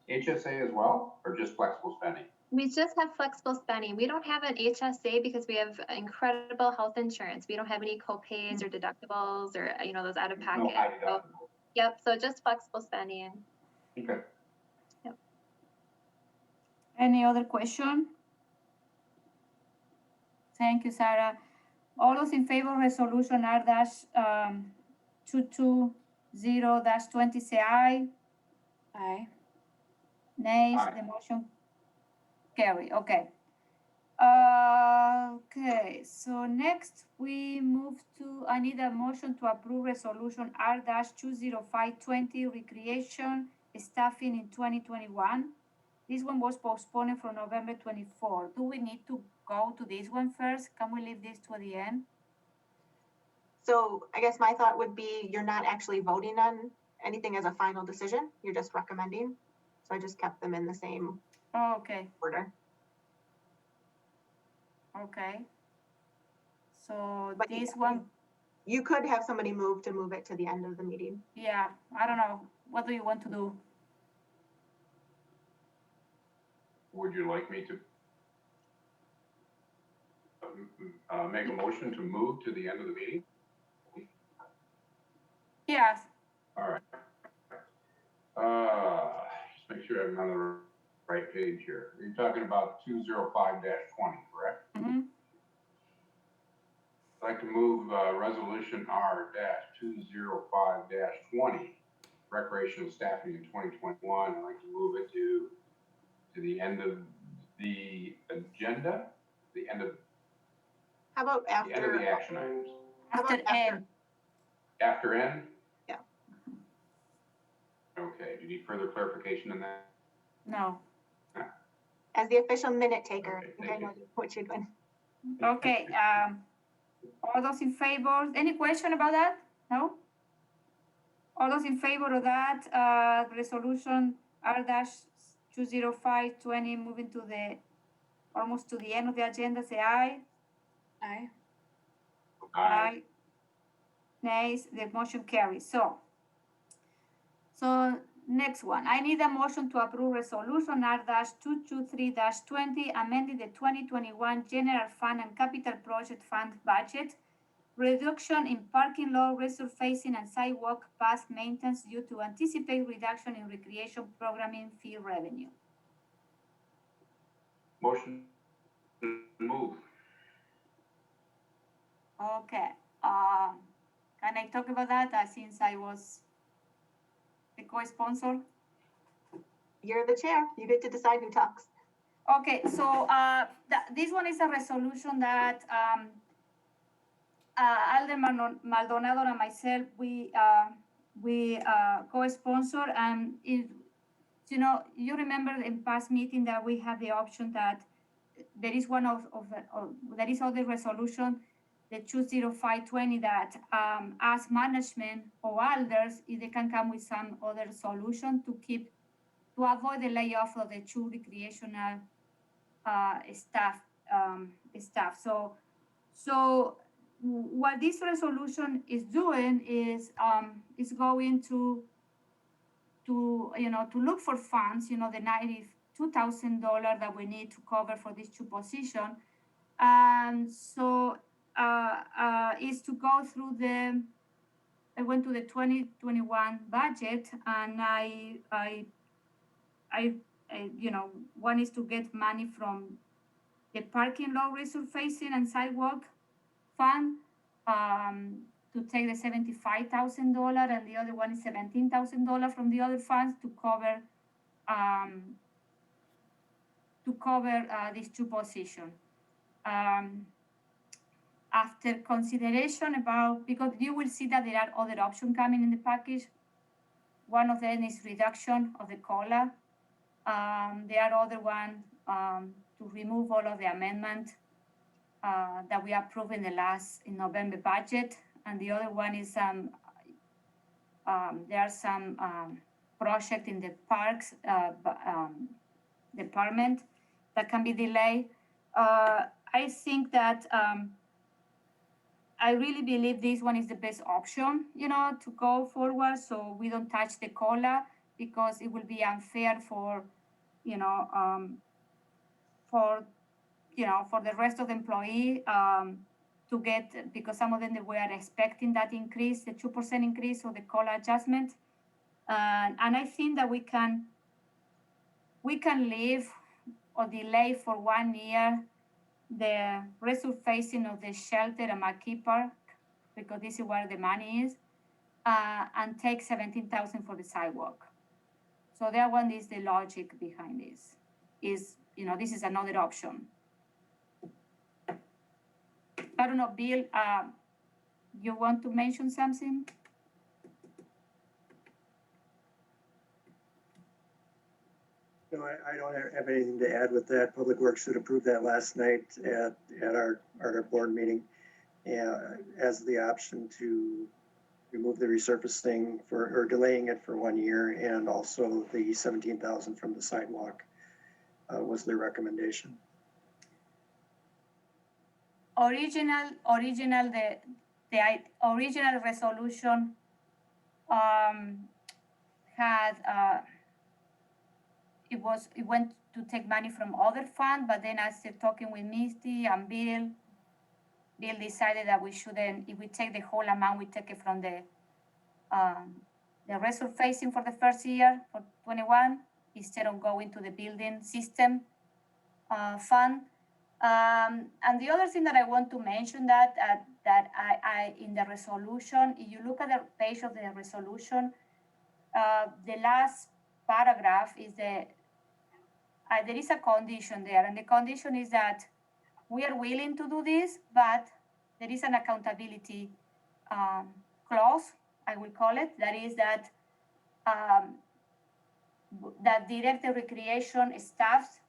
S3: HSA as well, or just flexible spending?
S7: We just have flexible spending. We don't have an HSA because we have incredible health insurance. We don't have any co-pays or deductibles or, those out of
S3: No
S7: pocket.
S3: high
S7: So,
S3: deductible.
S7: yep, so just flexible spending.
S3: Okay.
S1: Any other question? Thank you, Sarah. All those in favor of resolution R dash 220-20 say aye.
S8: Aye.
S1: Nays,
S3: Aye.
S1: the motion carry, okay. Okay, so next we move to, I need a motion to approve resolution R dash 20520 recreation staffing in 2021. This one was postponed from November 24. Do we need to go to this one first? Can we leave this to the end?
S2: So I guess my thought would be you're not actually voting on anything as a final decision. You're just recommending. So I just kept them in the same
S1: Oh, okay,
S2: order.
S1: okay. So
S2: But
S1: this
S2: yeah,
S1: one,
S2: You could have somebody move it to the end of the meeting.
S1: yeah, I don't know. What do you want to do?
S3: Would you like me to make a motion to move to the end of the meeting?
S1: Yes,
S3: All right. Just make sure I'm on the right page here. You're talking about 205-20, correct?
S1: mm-hmm.
S3: I'd like to move resolution R-205-20, recreational staffing in 2021. I'd like to move it to the end of the agenda, the end of
S2: How about
S3: the end of
S2: after?
S3: the action items.
S2: How
S1: After
S2: about after?
S1: N.
S3: After N?
S2: Yeah.
S3: Okay, do you need further clarification on that?
S1: No.
S2: As the official minute taker,
S3: Okay,
S2: I think I
S3: thank you.
S2: know what you're doing.
S1: Okay, all those in favor, any question about that? No? All those in favor of that, resolution R dash 20520, moving to the, almost to the end of the agenda, say aye.
S8: Aye.
S3: Aye.
S1: Nays, the motion carries. So next one, I need a motion to approve resolution R dash 223-20, amending the 2021 general fund and capital project fund budget, reduction in parking lot resurfacing and sidewalk path maintenance due to anticipated reduction in recreation programming fee revenue.
S3: Motion to move.
S1: Okay, can I talk about that since I was the co-sponsor?
S2: You're the chair. You get to decide who talks.
S1: Okay, so this one is a resolution that Alderman Maldonado and myself, we co-sponsor, and you remember in past meeting that we have the option that there is one there is other resolution, the 20520, that as management or elders, if they can come with some other solution to avoid the layoff of the two recreational staff. So what this resolution is doing is going to look for funds, the $92,000 that we need to cover for these two positions. And so is to go through I went to the 2021 budget, and I one is to get money from the parking lot resurfacing and sidewalk fund, to take the $75,000, and the other one is $17,000 from the other funds to cover these two positions. After consideration because you will see that there are other options coming in the package. One of them is reduction of the COLA. There are other one to remove all of the amendment that we approved in November budget, and the other one is there are some project in the parks department that can be delayed. I think that I really believe this one is the best option, to go forward. So we don't touch the COLA because it will be unfair for, for, for the rest of the employee to get, because some of them they were expecting that increase, the 2% increase or the COLA adjustment. And I think that we can leave or delay for 1 year the resurfacing of the shelter at McKee Park, because this is where the money is, and take 17,000 for the sidewalk. So that one is the logic behind this. This is another option. I don't know, Bill, you want to mention something?
S5: No, I don't have anything to add with that. Public Works should approve that last night at our board meeting, as the option to remove the resurfacing or delaying it for 1 year, and also the 17,000 from the sidewalk was their recommendation.
S1: The original resolution had it went to take money from other fund, but then after talking with Misty and Bill decided that we shouldn't. If we take the whole amount, we take it from the resurfacing for the first year for 21 instead of going to the building system fund. And the other thing that I want to mention that I in the resolution, if you look at the page of the resolution, the last paragraph is there is a condition there, and the condition is that we are willing to do this, but there is an accountability clause, I will call it. That is that that direct the recreation staff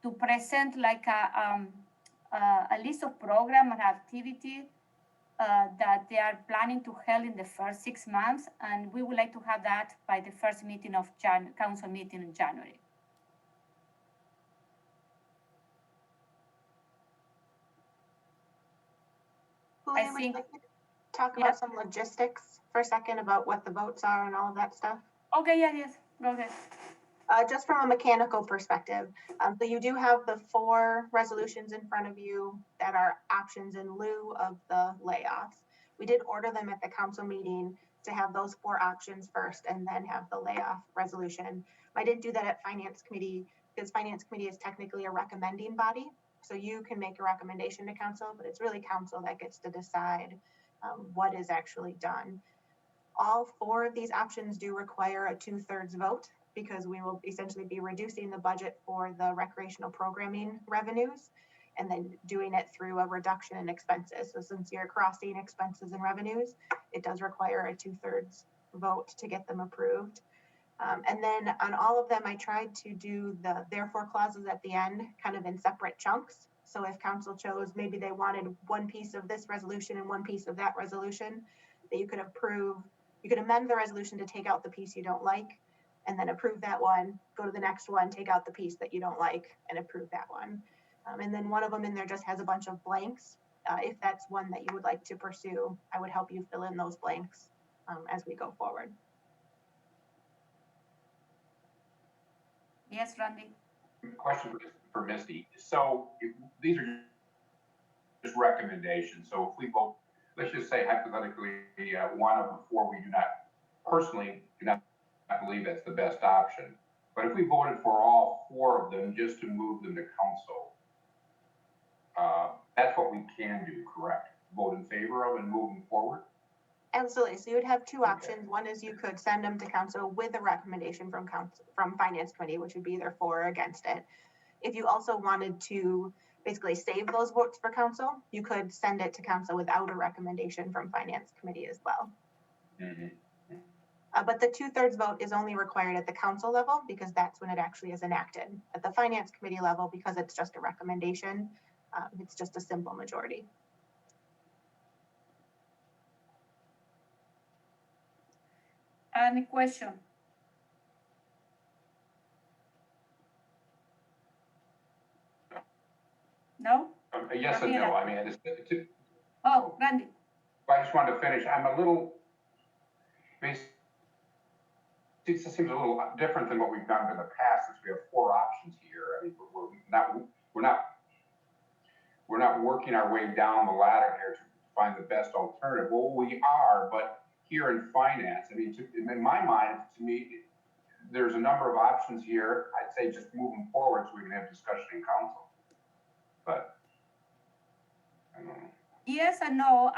S1: to present like a list of program and activity that they are planning to hold in the first 6 months, and we would like to have that by the first meeting of council meeting in January.
S2: Julia, would you like to talk about some logistics for a second about what the votes are and all of that stuff?
S1: Okay, yes, go ahead.
S2: Just from a mechanical perspective, so you do have the 4 resolutions in front of you that are options in lieu of the layoffs. We did order them at the council meeting to have those 4 options first and then have the layoff resolution. I didn't do that at Finance Committee because Finance Committee is technically a recommending body. So you can make a recommendation to council, but it's really council that gets to decide what is actually done. All 4 of these options do require a 2/3 vote, because we will essentially be reducing the budget for the recreational programming revenues and then doing it through a reduction in expenses. So since you're crossing expenses and revenues, it does require a 2/3 vote to get them approved. And then on all of them, I tried to do the therefore clauses at the end kind of in separate chunks. So if council chose, maybe they wanted one piece of this resolution and one piece of that resolution, that you could amend the resolution to take out the piece you don't like, and then approve that one, go to the next one, take out the piece that you don't like, and approve that one. And then one of them in there just has a bunch of blanks. If that's one that you would like to pursue, I would help you fill in those blanks as we go forward.
S1: Yes, Randy.
S3: Question for Misty. So these are just recommendations. So if we vote, let's just say hypothetically, one of the 4 we do not believe that's the best option. But if we voted for all 4 of them just to move them to council, that's what we can do, correct? Vote in favor of and move them forward?
S2: Absolutely. So you would have 2 options. One is you could send them to council with a recommendation from Finance Committee, which would be either for or against it. If you also wanted to basically save those votes for council, you could send it to council without a recommendation from Finance Committee as well.
S3: Mm-hmm.
S2: But the 2/3 vote is only required at the council level because that's when it actually is enacted. At the Finance Committee level, because it's just a recommendation, it's just a simple majority.
S1: Any question? No?
S3: Yes and no. I mean,
S1: Oh, Randy,
S3: I just wanted to finish, I'm a little, it just seems a little different than what we've done in the past, since we have 4 options here. I mean, we're not working our way down the ladder here to find the best alternative. Well, we are, but here in finance, I mean, in my mind, to me, there's a number of options here. I'd say just move them forward so we can have discussion in council. But I don't know.
S1: yes and no.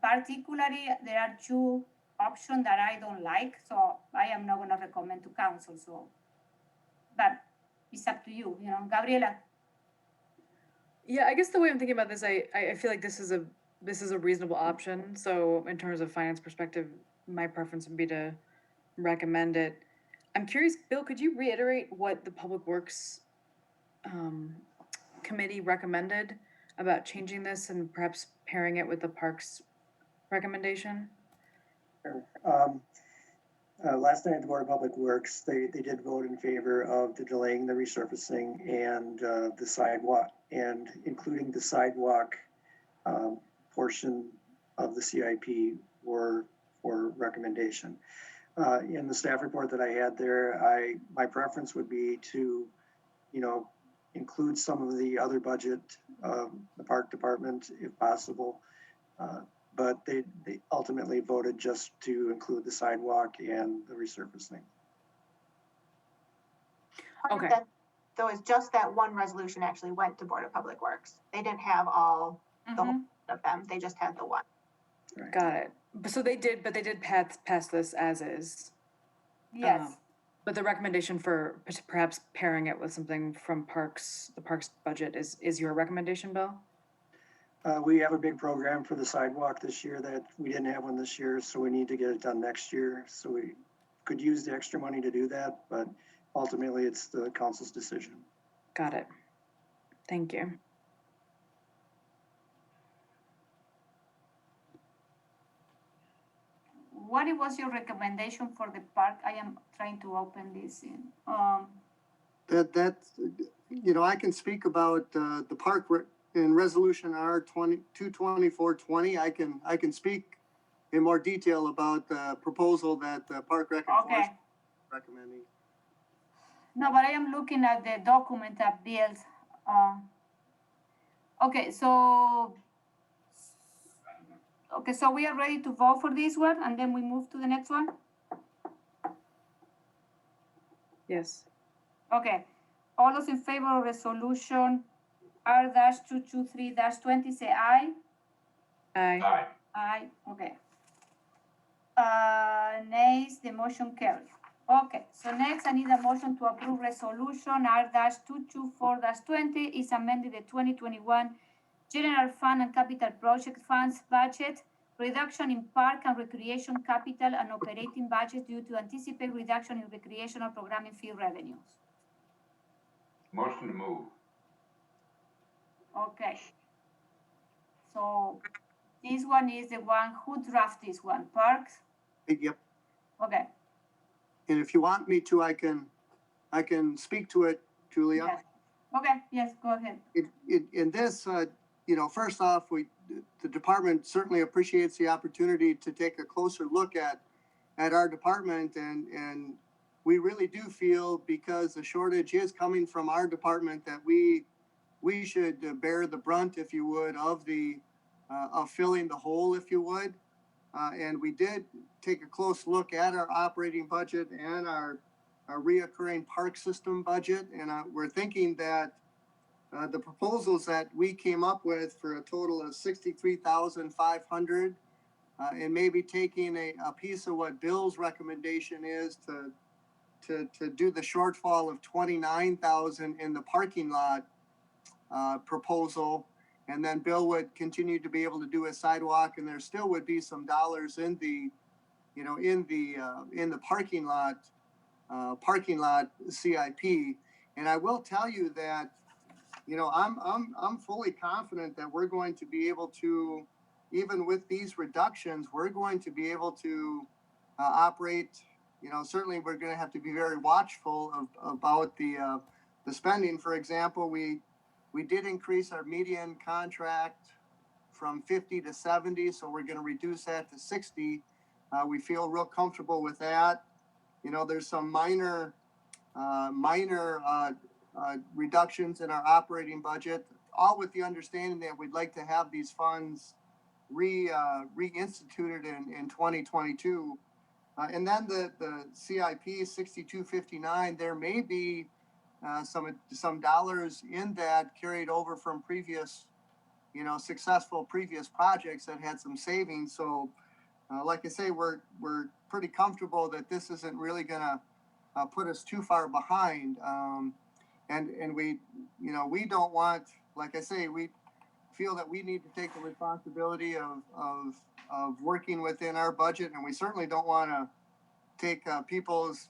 S1: Particularly there are 2 options that I don't like, so I am not gonna recommend to council, so. But it's up to you, Gabriela.
S9: Yeah, I guess the way I'm thinking about this, I feel like this is a reasonable option. So in terms of finance perspective, my preference would be to recommend it. I'm curious, Bill, could you reiterate what the Public Works Committee recommended about changing this and perhaps pairing it with the Parks recommendation?
S5: Sure. Last night at the Board of Public Works, they did vote in favor of the delaying the resurfacing and the sidewalk, and including the sidewalk portion of the CIP for recommendation. In the staff report that I had there, my preference would be to, include some of the other budget of the park department if possible. But they ultimately voted just to include the sidewalk and the resurfacing.
S2: Part of
S9: Okay.
S2: that, though, is just that one resolution actually went to Board of Public Works. They didn't have all the whole of them. They just had the one.
S5: Right.
S9: Got it. But they did pass this as is.
S1: Yes.
S9: But the recommendation for perhaps pairing it with something from the Parks budget is your recommendation, Bill?
S5: We have a big program for the sidewalk this year that we didn't have one this year, so we need to get it done next year. So we could use the extra money to do that, but ultimately it's the council's decision.
S9: Got it. Thank you.
S1: What was your recommendation for the park? I am trying to open this in.
S4: I can speak about the park in resolution R 22420. I can speak in more detail about the proposal that the park rec enforcement is recommending.
S1: No, but I am looking at the document that Bill's. Okay, so we are ready to vote for this one, and then we move to the next one.
S9: Yes.
S1: Okay, all those in favor of resolution R-223-20, say aye.
S9: Aye.
S3: Aye.
S1: Aye, okay. Nays, the motion carries. Okay, so next I need a motion to approve resolution R-224-20 is amended the 2021 General Fund and Capital Project Funds budget, reduction in park and recreation capital and operating budget due to anticipated reduction in recreational programming fee revenues.
S3: Motion to move.
S1: Okay. So this one is the one, who drafted this one? Parks?
S4: Yep.
S1: Okay.
S4: And if you want me to, I can speak to it, Julia.
S1: Yes. Okay, yes, go ahead.
S4: In this, first off, the department certainly appreciates the opportunity to take a closer look at our department, and we really do feel, because the shortage is coming from our department, that we should bear the brunt, if you would, of filling the hole, if you would. And we did take a close look at our operating budget and our reoccurring park system budget, and we're thinking that the proposals that we came up with for a total of $63,500, and maybe taking a piece of what Bill's recommendation is to do the shortfall of $29,000 in the parking lot proposal, and then Bill would continue to be able to do a sidewalk, and there still would be some dollars in the parking lot CIP. And I will tell you that, I'm fully confident that we're going to be able to, even with these reductions, we're going to be able to operate. Certainly we're going to have to be very watchful about the spending. For example, we did increase our median contract from 50 to 70, so we're going to reduce that to 60. We feel real comfortable with that. You know, there's some minor reductions in our operating budget, all with the understanding that we'd like to have these funds reinstituted in 2022. And then the CIP 6259, there may be some dollars in that carried over from previous, successful previous projects that had some savings. So, like I say, we're pretty comfortable that this isn't really gonna put us too far behind. And we don't want, like I say, we feel that we need to take the responsibility of working within our budget, and we certainly don't want to take people's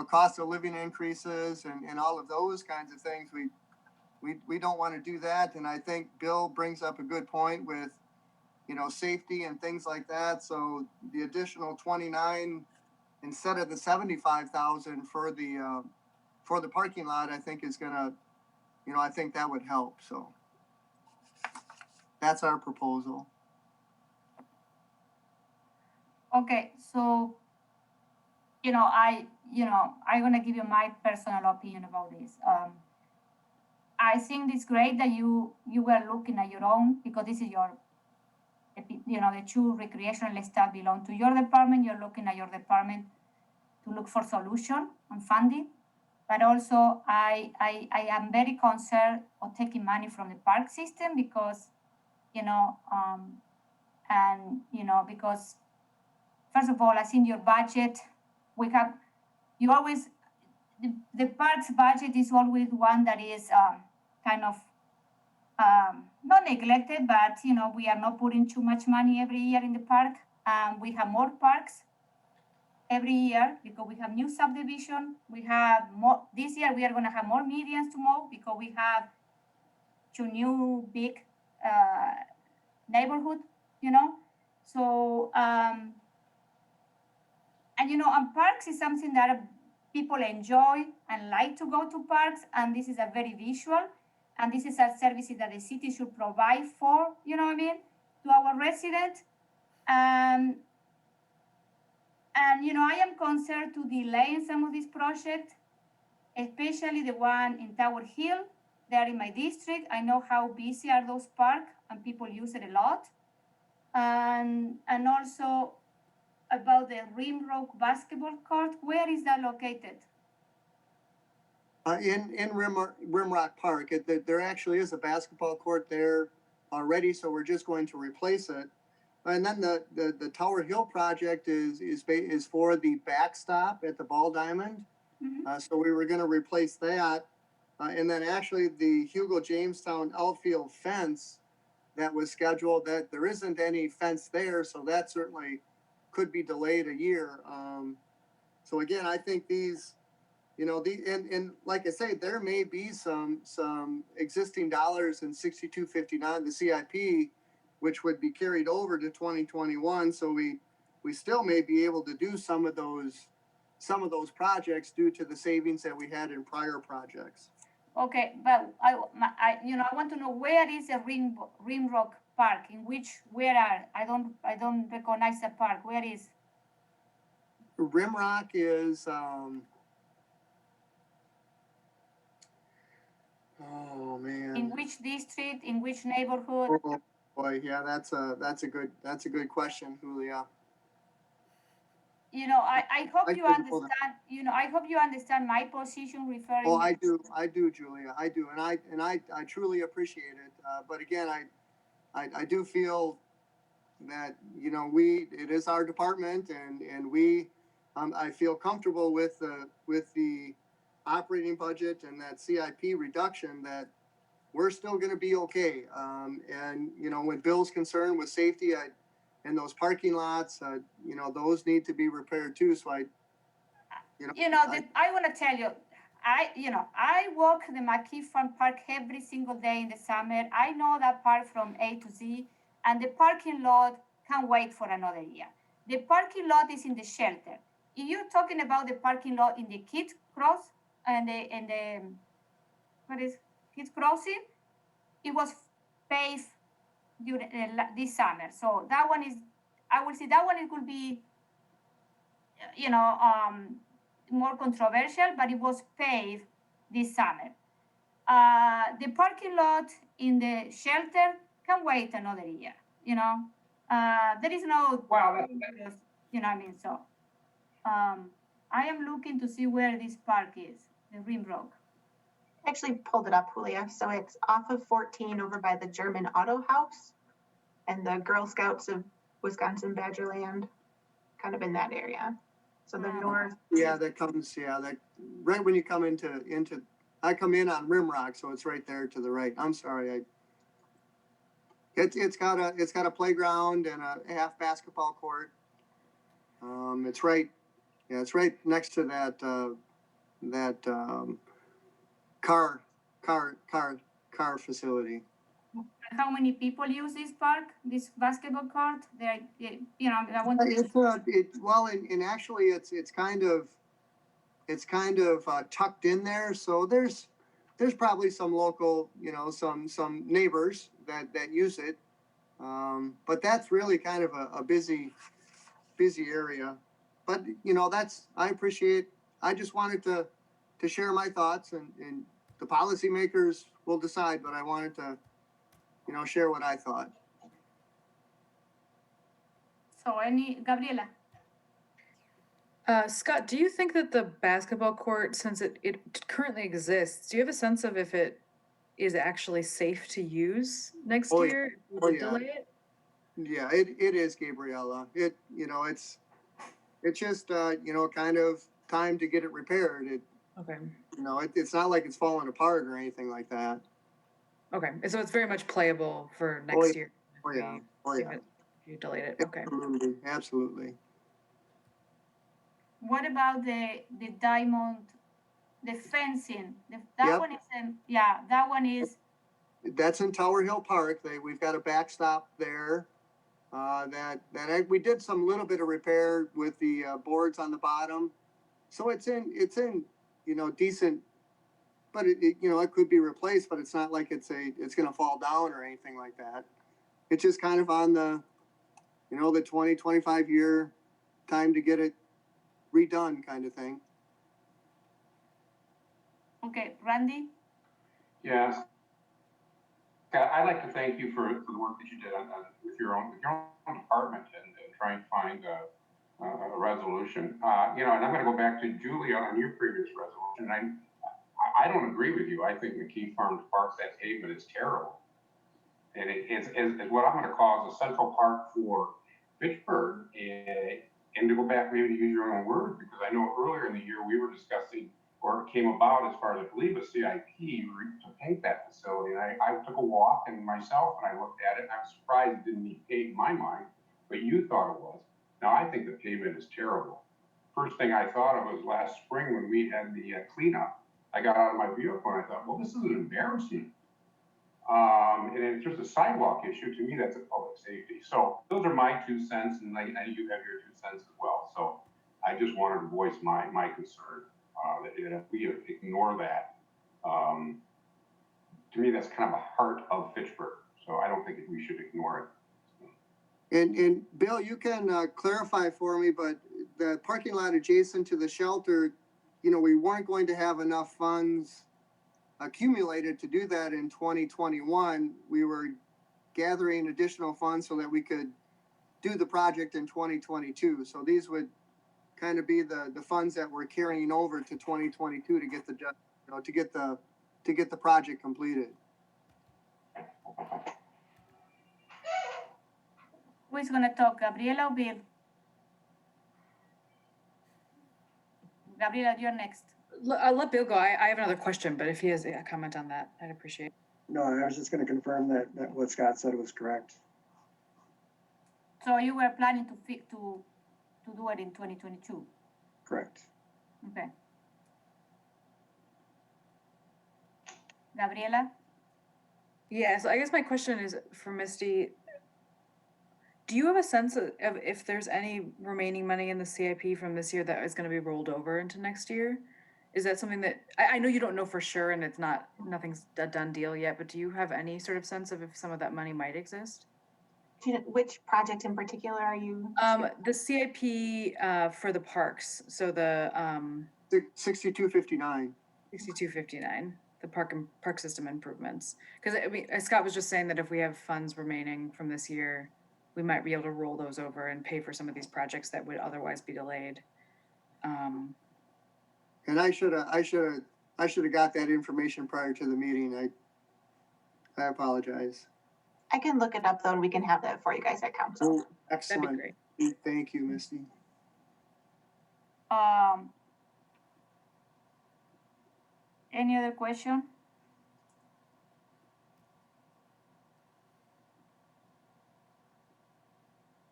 S4: cost of living increases and all of those kinds of things. We don't want to do that. And I think Bill brings up a good point with safety and things like that. So the additional 29 instead of the 75,000 for the parking lot, I think is gonna, I think that would help. So that's our proposal.
S1: Okay, so, I'm gonna give you my personal opinion about this. I think it's great that you were looking at your own, because this is the two recreational staff belong to your department. You're looking at your department to look for solution and funding. But also, I am very concerned of taking money from the park system because, because first of all, I think your budget, the parks budget is always one that is kind of not neglected, but we are not putting too much money every year in the park. We have more parks every year because we have new subdivision. We have more this year. We are going to have more medians to mow because we have two new big neighborhood. So and parks is something that people enjoy and like to go to parks, and this is a very visual, and this is a service that the city should provide for, to our residents. And I am concerned to delay some of these projects, especially the one in Tower Hill. They are in my district. I know how busy are those parks, and people use it a lot. And also about the Rimrock basketball court, where is that located?
S4: In Rimrock Park, there actually is a basketball court there already, so we're just going to replace it. And then the Tower Hill project is for the backstop at the Ball Diamond.
S1: Mm-hmm.
S4: So we were going to replace that. And then actually the Hugo Jamestown outfield fence that was scheduled, that there isn't any fence there, so that certainly could be delayed a year. So again, I think these, and like I say, there may be some existing dollars in 6259, the CIP, which would be carried over to 2021. So we still may be able to do some of those projects due to the savings that we had in prior projects.
S1: Okay, but I want to know, where is the Rimrock Park? I don't recognize the park. Where is?
S4: Rimrock is oh man.
S1: In which district? In which neighborhood?
S4: Oh boy, yeah, that's a good question, Julia.
S1: I hope you understand. I hope you understand my position referring.
S4: Oh, I do, Julia, I do, and I truly appreciate it. But again, I do feel that it is our department, and we I feel comfortable with the operating budget and that CIP reduction, that we're still going to be okay. And when Bill's concerned with safety, and those parking lots, those need to be repaired too. So I
S1: want to tell you, I walk the McKee Farm Park every single day in the summer. I know that park from A to Z, and the parking lot can't wait for another year. The parking lot is in the shelter. If you're talking about the parking lot in the kids cross and the kids crossing, it was paved during this summer. So that one is, I will say that one it could be, more controversial, but it was paved this summer. The parking lot in the shelter can wait another year. There is no,
S3: Well,
S1: I mean, so I am looking to see where this park is, the Rimrock.
S2: I actually pulled it up, Julia. So it's off of 14 over by the German Auto House and the Girl Scouts of Wisconsin Badgerland, kind of in that area. So the north.
S4: Yeah, that right when you come into, I come in on Rimrock, so it's right there to the right. I'm sorry, it's got a playground and a half basketball court. It's right next to that car facility.
S1: How many people use this park, this basketball court? I want to.
S4: Actually, it's kind of tucked in there. So there's probably some local, some neighbors that use it. But that's really kind of a busy area. But I appreciate. I just wanted to share my thoughts, and the policymakers will decide. But I wanted to, share what I thought.
S1: So Gabriela?
S9: Scott, do you think that the basketball court, since it currently exists, do you have a sense of if it is actually safe to use next year? Delay it?
S4: Yeah, it is, Gabriella. It's just, kind of time to get it repaired.
S9: Okay.
S4: It's not like it's falling apart or anything like that.
S9: Okay, so it's very much playable for next year.
S4: Oh yeah.
S9: If you delayed it. Okay.
S4: Absolutely.
S1: What about the diamond, the fencing? That one is.
S4: That's in Tower Hill Park. We've got a backstop there. We did some little bit of repair with the boards on the bottom, so it's in decent. But it could be replaced, but it's not like it's going to fall down or anything like that. It's just kind of on the 20, 25 year time to get it redone kind of thing.
S1: Okay, Randy?
S3: Yes. I'd like to thank you for the work that you did with your own department and trying to find a resolution. And I'm going to go back to Julia on your previous resolution. I don't agree with you. I think McKee Farms Park, that pavement is terrible. And it's what I'm going to call a central park for Fitchburg. And to go back, maybe to use your own word, because I know earlier in the year we were discussing, or it came about as far as I believe a CIP to paint that facility. And I took a walk and I looked at it and I was surprised it didn't need paint in my mind, but you thought it was. Now I think the pavement is terrible. First thing I thought of was last spring when we had the cleanup. I got out of my vehicle and I thought, well, this is embarrassing. And it's just a sidewalk issue. To me, that's a public safety. So those are my 2 cents, and I know you have your 2 cents as well. So I just wanted to voice my concern that if we ignore that, to me, that's kind of a heart of Fitchburg. So I don't think we should ignore it.
S4: And Bill, you can clarify for me, but the parking lot adjacent to the shelter, we weren't going to have enough funds accumulated to do that in 2021. We were gathering additional funds so that we could do the project in 2022. So these would kind of be the funds that we're carrying over to 2022 to get the project completed.
S1: Who is going to talk, Gabriela or Bill? Gabriela, you're next.
S9: I'll let Bill go. I have another question, but if he has a comment on that, I'd appreciate it.
S5: No, I was just going to confirm that what Scott said was correct.
S1: So you were planning to do it in 2022?
S5: Correct.
S1: Okay. Gabriela?
S9: Yeah, so I guess my question is for Misty. Do you have a sense of if there's any remaining money in the CIP from this year that is going to be rolled over into next year? Is that something that, I know you don't know for sure and nothing's a done deal yet, but do you have any sort of sense of if some of that money might exist?
S2: Which project in particular are you?
S9: The CIP, for the parks, so the,
S4: 6259.
S9: 6259, the park system improvements. Because I mean, Scott was just saying that if we have funds remaining from this year, we might be able to roll those over and pay for some of these projects that would otherwise be delayed.
S4: And I should have got that information prior to the meeting. I apologize.
S2: I can look it up though, and we can have that for you guys at council.
S4: Oh,
S9: That'd be
S4: excellent.
S9: great.
S4: Thank you, Misty.
S1: Any other question?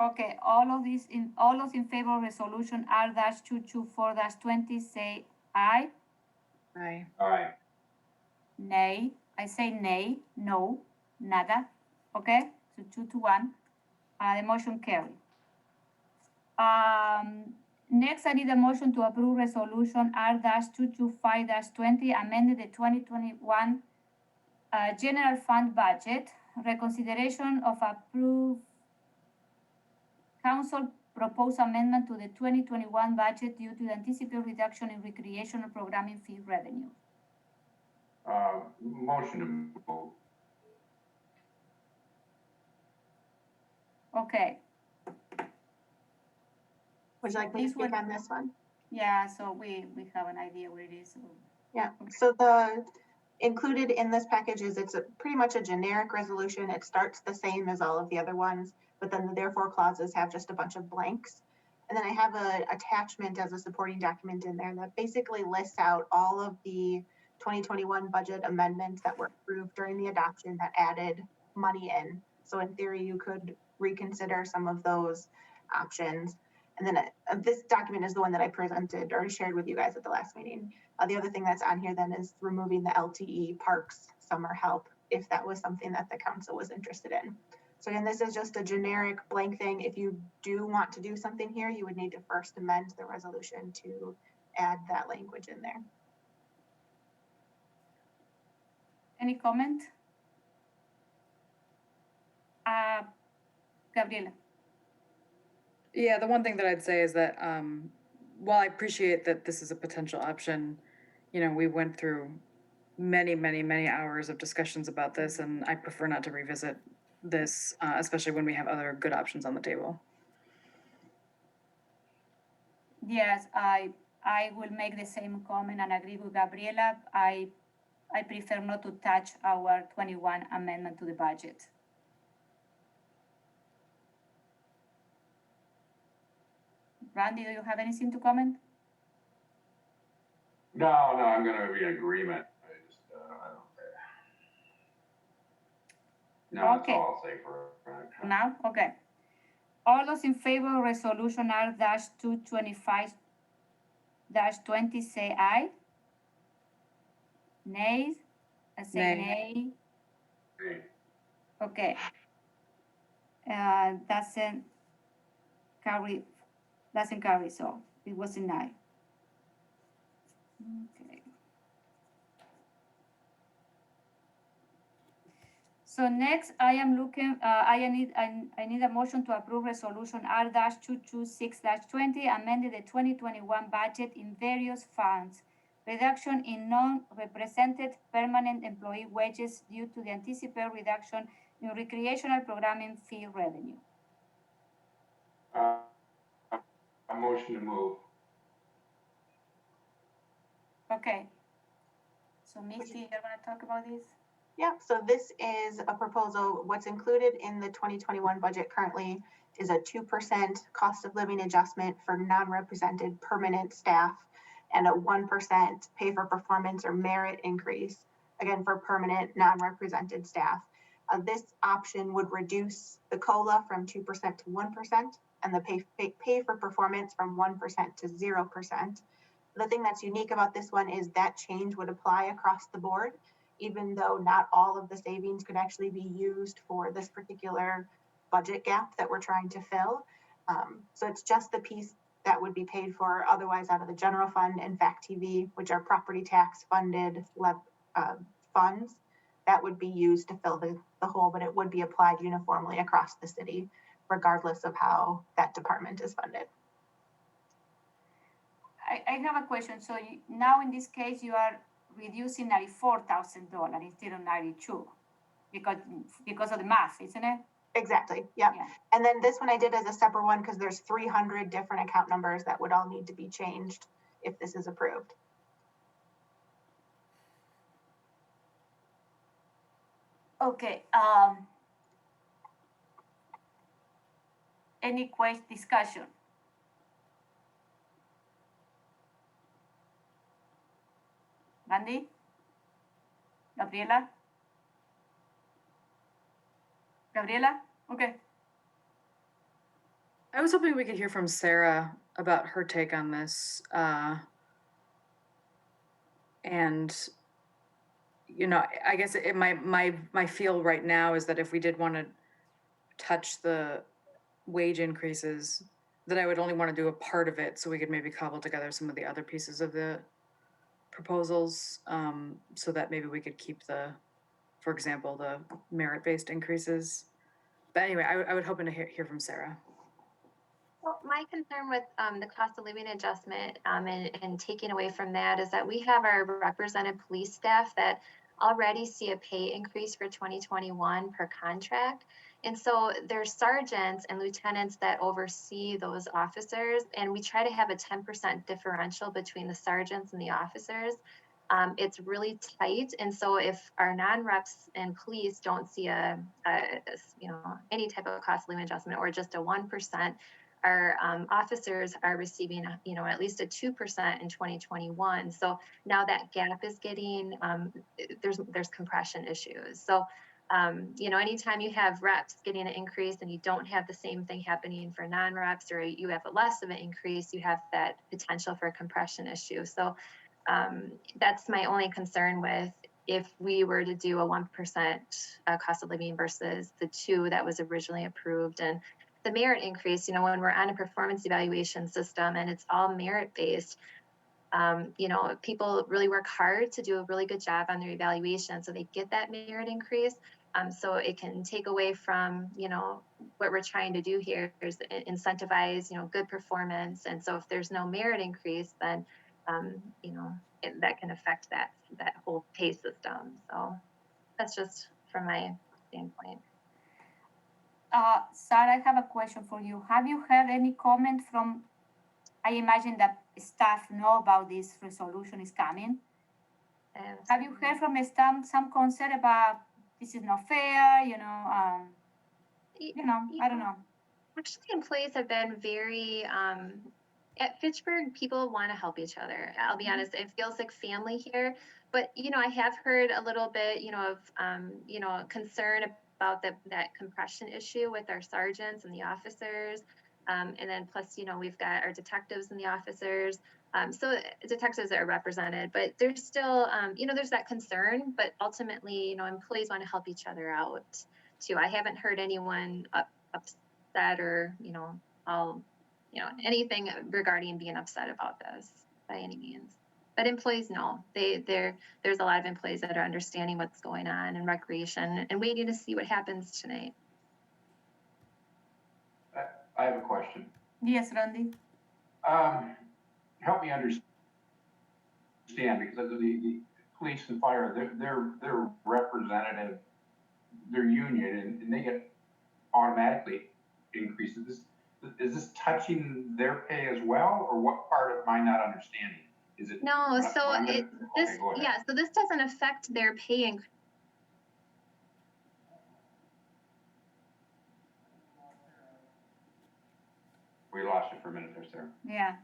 S1: Okay, all those in favor of resolution R-224-20, say aye.
S9: Aye.
S3: Aye.
S1: Nay. I say nay, no, nada. Okay, so 2-1. The motion carried. Next, I need a motion to approve resolution R-225-20, amended the 2021 general fund budget, reconsideration of approved council proposed amendment to the 2021 budget due to the anticipated reduction in recreational programming fee revenue.
S3: Motion to move.
S1: Okay,
S2: Would you like me to
S1: This
S2: speak
S1: one-
S2: on this one?
S1: yeah, so we have an idea what it is. So.
S2: Yeah, so the included in this package is it's pretty much a generic resolution. It starts the same as all of the other ones, but then the therefore clauses have just a bunch of blanks. And then I have an attachment as a supporting document in there that basically lists out all of the 2021 budget amendments that were approved during the adoption that added money in. So in theory, you could reconsider some of those options. And then this document is the one that I presented or shared with you guys at the last meeting. The other thing that's on here then is removing the LTE parks summer help, if that was something that the council was interested in. So again, this is just a generic blank thing. If you do want to do something here, you would need to first amend the resolution to add that language in there.
S1: Any comment? Gabriela.
S9: Yeah, the one thing that I'd say is that while I appreciate that this is a potential option, we went through many, many, many hours of discussions about this, and I prefer not to revisit this, especially when we have other good options on the table.
S1: Yes, I will make the same comment and agree with Gabriela. I prefer not to touch our 21 amendment to the budget. Randy, do you have anything to comment?
S3: No, I'm gonna be in agreement. I just, I don't. No, that's
S1: Okay.
S3: all I'll say for
S1: Now, okay. All those in favor of resolution R-225-20 say aye. Nays? I say
S9: Nay.
S1: nay.
S3: Okay.
S1: Okay. Doesn't carry, so it was a aye. Okay. So next, I am looking, I need a motion to approve resolution R-226-20, amended the 2021 budget in various funds, reduction in non-represented permanent employee wages due to the anticipated reduction in recreational programming fee revenue.
S3: A motion to move.
S1: Okay. So Misty, you're gonna talk about this?
S2: Yeah, so this is a proposal. What's included in the 2021 budget currently is a 2% cost of living adjustment for non-represented permanent staff and a 1% pay for performance or merit increase, again, for permanent non-represented staff. This option would reduce the COLA from 2% to 1% and the pay for performance from 1% to 0%. The thing that's unique about this one is that change would apply across the board, even though not all of the savings could actually be used for this particular budget gap that we're trying to fill. So it's just the piece that would be paid for otherwise out of the general fund and FACT TV, which are property tax funded funds. that would be used to fill the hole, but it would be applied uniformly across the city, regardless of how that department is funded.
S1: I have a question. So now in this case, you are reducing $94,000 instead of 92 because of the math, isn't it?
S2: Exactly, yep.
S1: Yeah.
S2: And then this one I did as a separate one because there's 300 different account numbers that would all need to be changed if this is approved.
S1: Okay. Any discussion? Randy? Gabriela? Gabriela? Okay.
S9: I was hoping we could hear from Sarah about her take on this. And you know, I guess my feel right now is that if we did want to touch the wage increases, that I would only want to do a part of it so we could maybe cobble together some of the other pieces of the proposals, so that maybe we could keep for example, the merit-based increases. But anyway, I would hoping to hear from Sarah.
S7: Well, my concern with the cost of living adjustment and taking away from that is that we have our represented police staff that already see a pay increase for 2021 per contract. And so there's sergeants and lieutenants that oversee those officers, and we try to have a 10% differential between the sergeants and the officers. It's really tight, and so if our non-reps and police don't see any type of cost of living adjustment or just a 1%, our officers are receiving, at least a 2% in 2021. So now that gap is getting, there's compression issues. So, anytime you have reps getting an increase and you don't have the same thing happening for non-reps, or you have a less of an increase, you have that potential for a compression issue. So that's my only concern with if we were to do a 1% cost of living versus the 2 that was originally approved. And the merit increase, when we're on a performance evaluation system and it's all merit-based, people really work hard to do a really good job on their evaluation, so they get that merit increase. So it can take away from, what we're trying to do here is incentivize, good performance. And so if there's no merit increase, then, that can affect that whole pay system. So that's just from my standpoint.
S1: Sarah, I have a question for you. Have you heard any comment from, I imagine that staff know about this resolution is coming. Have you heard from staff some concern about this is not fair, I don't know.
S7: Actually, employees have been very, at Fitchburg, people want to help each other. I'll be honest, it feels like family here. But, I have heard a little bit, of, concern about that compression issue with our sergeants and the officers. And then plus, we've got our detectives and the officers. So detectives are represented, but there's still, there's that concern, but ultimately, employees want to help each other out too. I haven't heard anyone upset or, anything regarding being upset about this by any means. But employees know. There's a lot of employees that are understanding what's going on in recreation and waiting to see what happens tonight.
S3: I have a question.
S1: Yes, Randy.
S3: Help me understand, because the police and fire, they're representative, they're union, and they get automatically increases. Is this touching their pay as well, or what part am I not understanding? Is it?
S7: No, so so this doesn't affect their pay increase.
S3: We lost you for a minute there, Sarah.
S1: Yeah.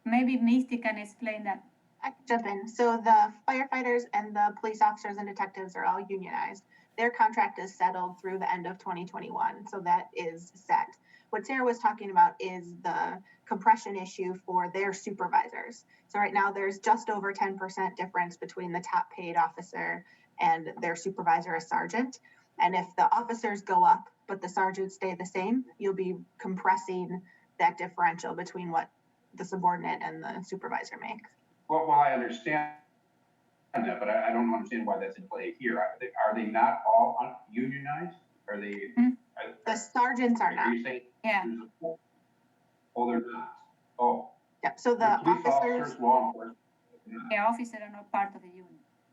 S1: Maybe Misty can explain that.
S2: I can jump in. So the firefighters and the police officers and detectives are all unionized. Their contract is settled through the end of 2021. So that is set. What Sarah was talking about is the compression issue for their supervisors. So right now there's just over 10% difference between the top paid officer and their supervisor, a sergeant. And if the officers go up, but the sergeants stay the same, you'll be compressing that differential between what the subordinate and the supervisor make.
S3: Well, I understand that, but I don't understand why that's in play here. Are they not all unionized? Are they?
S1: Mhm.
S2: The sergeants are
S3: Are
S2: not.
S3: you saying?
S1: Yeah.
S3: Oh, they're not. Oh.
S2: Yep, so the
S3: Police
S2: officers,
S3: law enforcement.
S1: Yeah, officers are not part of the union.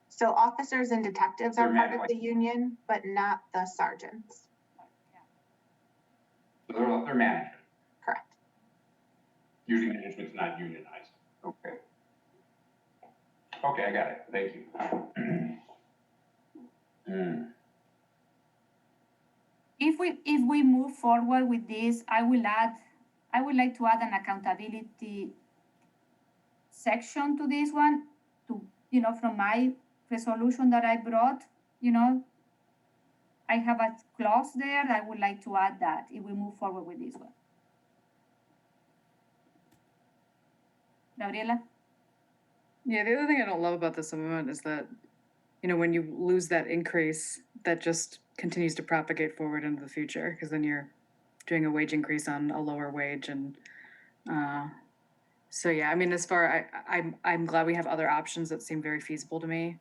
S2: so officers and detectives are
S3: They're
S2: part
S3: mad,
S2: of
S3: like-
S2: the union, but not the sergeants.
S3: So they're management.
S2: Correct.
S3: Usually management's not unionized. Okay. Okay, I got it. Thank you.
S1: If we move forward with this, I would like to add an accountability section to this one, to, from my resolution that I brought, I have a clause there. I would like to add that if we move forward with this one. Gabriela?
S9: Yeah, the other thing I don't love about this amendment is that, when you lose that increase, that just continues to propagate forward into the future, because then you're doing a wage increase on a lower wage. And so, yeah, I mean, I'm glad we have other options that seem very feasible to me.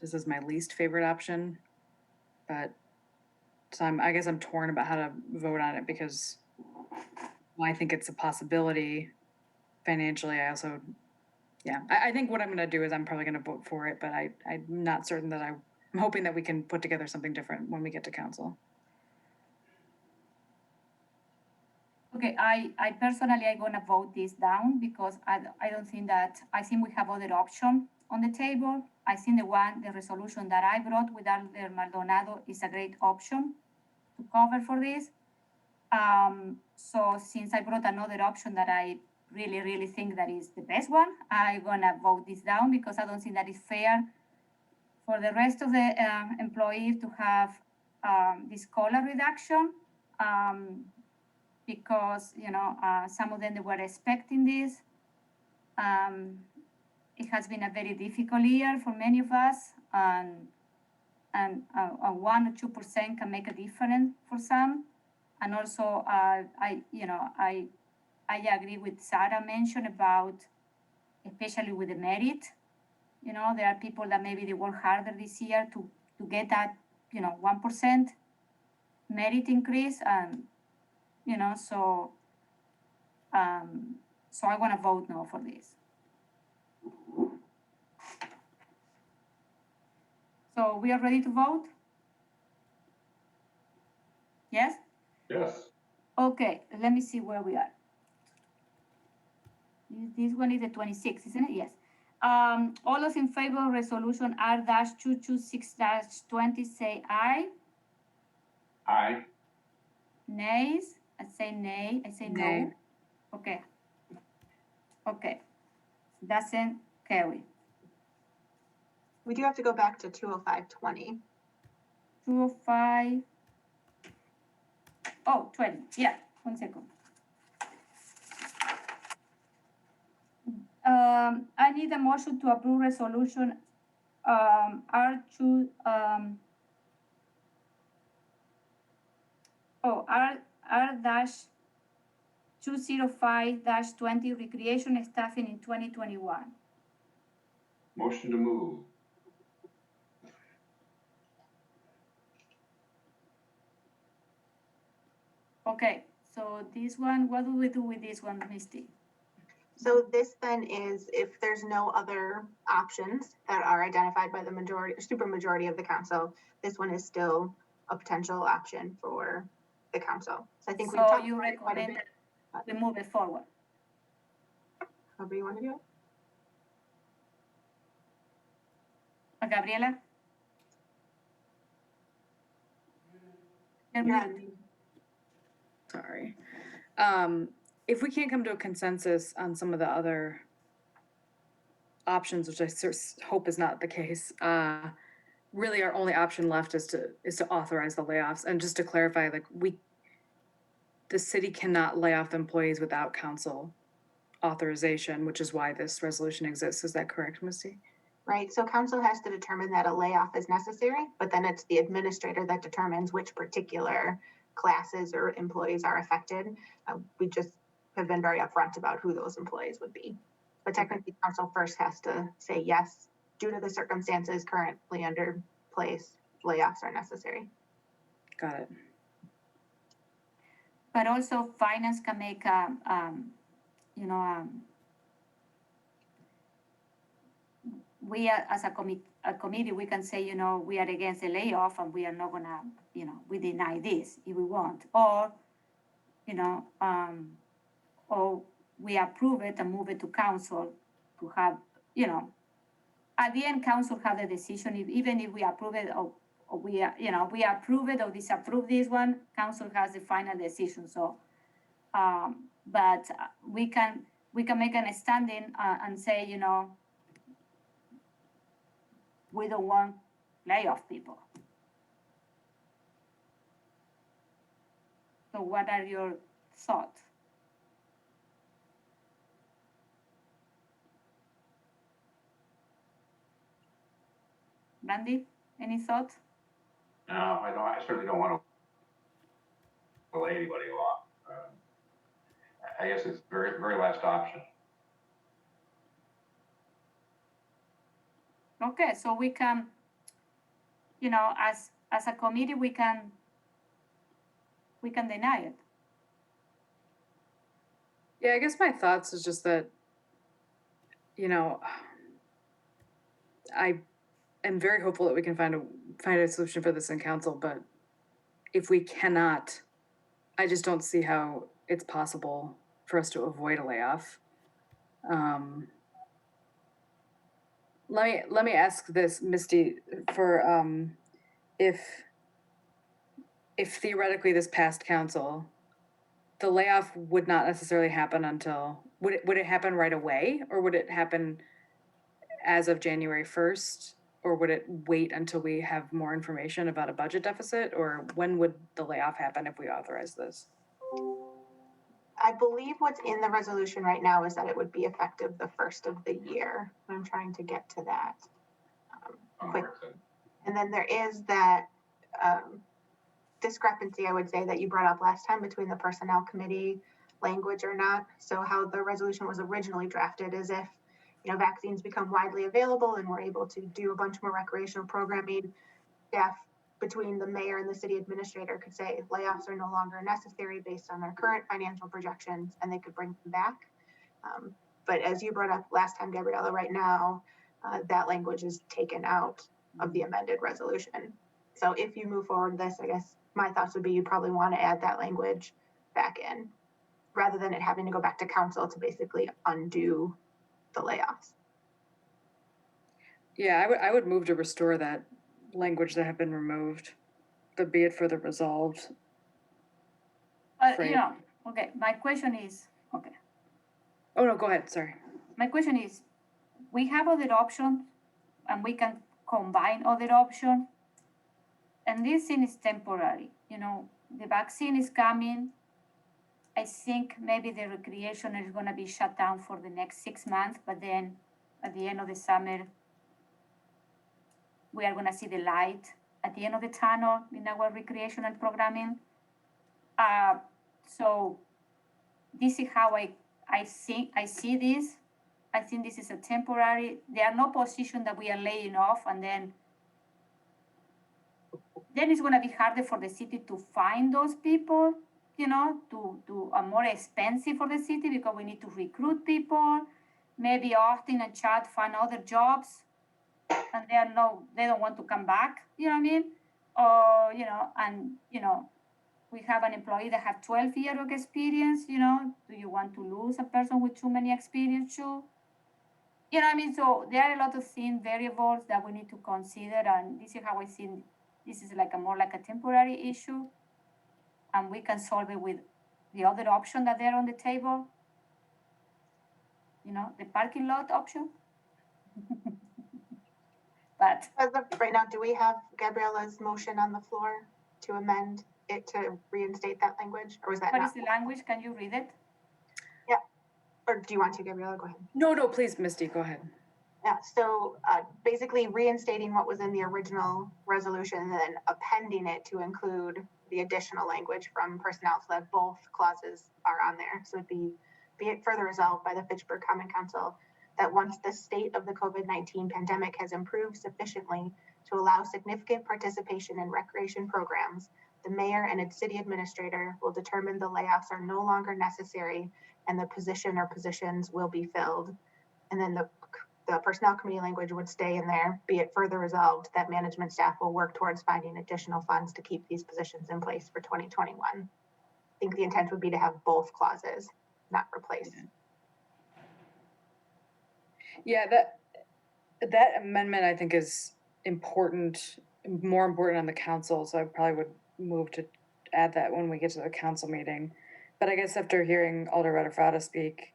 S9: This is my least favorite option, but so I guess I'm torn about how to vote on it, because while I think it's a possibility financially, I also, yeah, I think what I'm going to do is I'm probably going to vote for it, but I'm not certain that I'm hoping that we can put together something different when we get to council.
S1: Okay, I personally, I'm gonna vote this down, because I don't think I think we have other option on the table. I think the resolution that I brought with Alder Maldonado is a great option to cover for this. So since I brought another option that I really, really think that is the best one, I'm gonna vote this down, because I don't think that is fair for the rest of the employees to have this COLA reduction, because some of them they were expecting this. It has been a very difficult year for many of us, and a 1 or 2% can make a difference for some. And also, I agree with Sarah mentioned about, especially with the merit. There are people that maybe they work harder this year to get that 1% merit increase, and so I want to vote no for this. So we are ready to vote? Yes?
S3: Yes.
S1: Okay, let me see where we are. This one is the 26th, isn't it? Yes. All those in favor of resolution R-226-20 say aye.
S3: Aye.
S1: Nays? I say nay. I say
S9: Nay.
S1: no. Okay. Okay. Doesn't carry.
S2: We do have to go back to 205-20.
S1: 205. Oh, 20. Yeah, 1 second. I need a motion to approve resolution R2 R-205-20 recreation staffing in 2021.
S3: Motion to move.
S1: Okay, so this one, what do we do with this one, Misty?
S2: So this then is, if there's no other options that are identified by the super majority of the council, this one is still a potential option for the council. So I think we
S1: So
S2: talked
S1: you
S2: about it quite a
S1: recommend
S2: bit.
S1: that we move it forward?
S2: However you want to do it.
S1: Gabriela? You're
S2: You're
S1: mute.
S2: on mute.
S9: Sorry. If we can't come to a consensus on some of the other options, which I hope is not the case, really our only option left is to authorize the layoffs. And just to clarify, like the city cannot lay off the employees without council authorization, which is why this resolution exists. Is that correct, Misty?
S2: Right, so council has to determine that a layoff is necessary, but then it's the administrator that determines which particular classes or employees are affected. We just have been very upfront about who those employees would be. But technically, council first has to say yes due to the circumstances currently under place, layoffs are necessary.
S9: Got it.
S1: But also finance can make, you know, we are, as a committee, we can say, you know, we are against the layoff and we are not gonna, you know, we deny this if we want, or, you know, or we approve it and move it to council to have, you know, at the end, council have the decision, even if we approve it or we, you know, we approve it or disapprove this one, council has the final decision, so, but we can make an standing and say, you know, we don't want layoff people. So what are your thoughts? Randy, any thoughts?
S3: No, I don't, I certainly don't want to lay anybody off. I guess it's very, very last option.
S1: Okay, so we can, you know, as a committee, we can deny it.
S9: Yeah, I guess my thoughts is just that, you know, I am very hopeful that we can find a solution for this in council, but if we cannot, I just don't see how it's possible for us to avoid a layoff. Let me ask this, Misty, for if theoretically this passed council, the layoff would not necessarily happen until, would it happen right away, or would it happen as of January 1st, or would it wait until we have more information about a budget deficit, or when would the layoff happen if we authorize this?
S2: I believe what's in the resolution right now is that it would be effective the first of the year. I'm trying to get to that quick. And then there is that discrepancy, I would say, that you brought up last time between the personnel committee language or not. So how the resolution was originally drafted is if, you know, vaccines become widely available and we're able to do a bunch more recreational programming, staff between the mayor and the city administrator could say layoffs are no longer necessary based on their current financial projections, and they could bring them back. But as you brought up last time, Gabriella, right now, that language is taken out of the amended resolution. So if you move forward this, I guess my thoughts would be you'd probably want to add that language back in rather than it having to go back to council to basically undo the layoffs.
S9: Yeah, I would move to restore that language that had been removed, the be it further resolved.
S1: You know, okay, my question is, okay.
S9: Oh, no, go ahead, sorry.
S1: My question is, we have other options and we can combine other options. And this thing is temporary, you know, the vaccine is coming. I think maybe the recreation is gonna be shut down for the next 6 months, but then at the end of the summer, we are gonna see the light at the end of the tunnel in our recreational programming. So this is how I see this. I think this is a temporary, there are no position that we are laying off, and then it's gonna be harder for the city to find those people, you know, to more expensive for the city because we need to recruit people. Maybe Austin and Chad find other jobs and they don't want to come back, you know what I mean? Or, you know, and, you know, we have an employee that have 12 years of experience, you know, do you want to lose a person with too many experience too? You know what I mean? So there are a lot of variables that we need to consider, and this is how I see this is like more like a temporary issue, and we can solve it with the other option that they're on the table. You know, the parking lot option. But
S2: as of right now, do we have Gabriella's motion on the floor to amend it to reinstate that language, or was that
S1: what
S2: not?
S1: is the language? Can you read it?
S2: Yeah, or do you want to, Gabriella? Go ahead.
S9: No, please, Misty, go ahead.
S2: Yeah, so basically reinstating what was in the original resolution and then appending it to include the additional language from personnel so that both clauses are on there. So it'd be it further resolved by the Fitchburg Common Council that once the state of the COVID-19 pandemic has improved sufficiently to allow significant participation in recreation programs, the mayor and its city administrator will determine the layoffs are no longer necessary and the position or positions will be filled. And then the personnel committee language would stay in there, be it further resolved that management staff will work towards finding additional funds to keep these positions in place for 2021. I think the intent would be to have both clauses, not replace.
S9: Yeah, that amendment I think is important, more important on the council, so I probably would move to add that when we get to the council meeting. But I guess after hearing Alder Rutherford speak,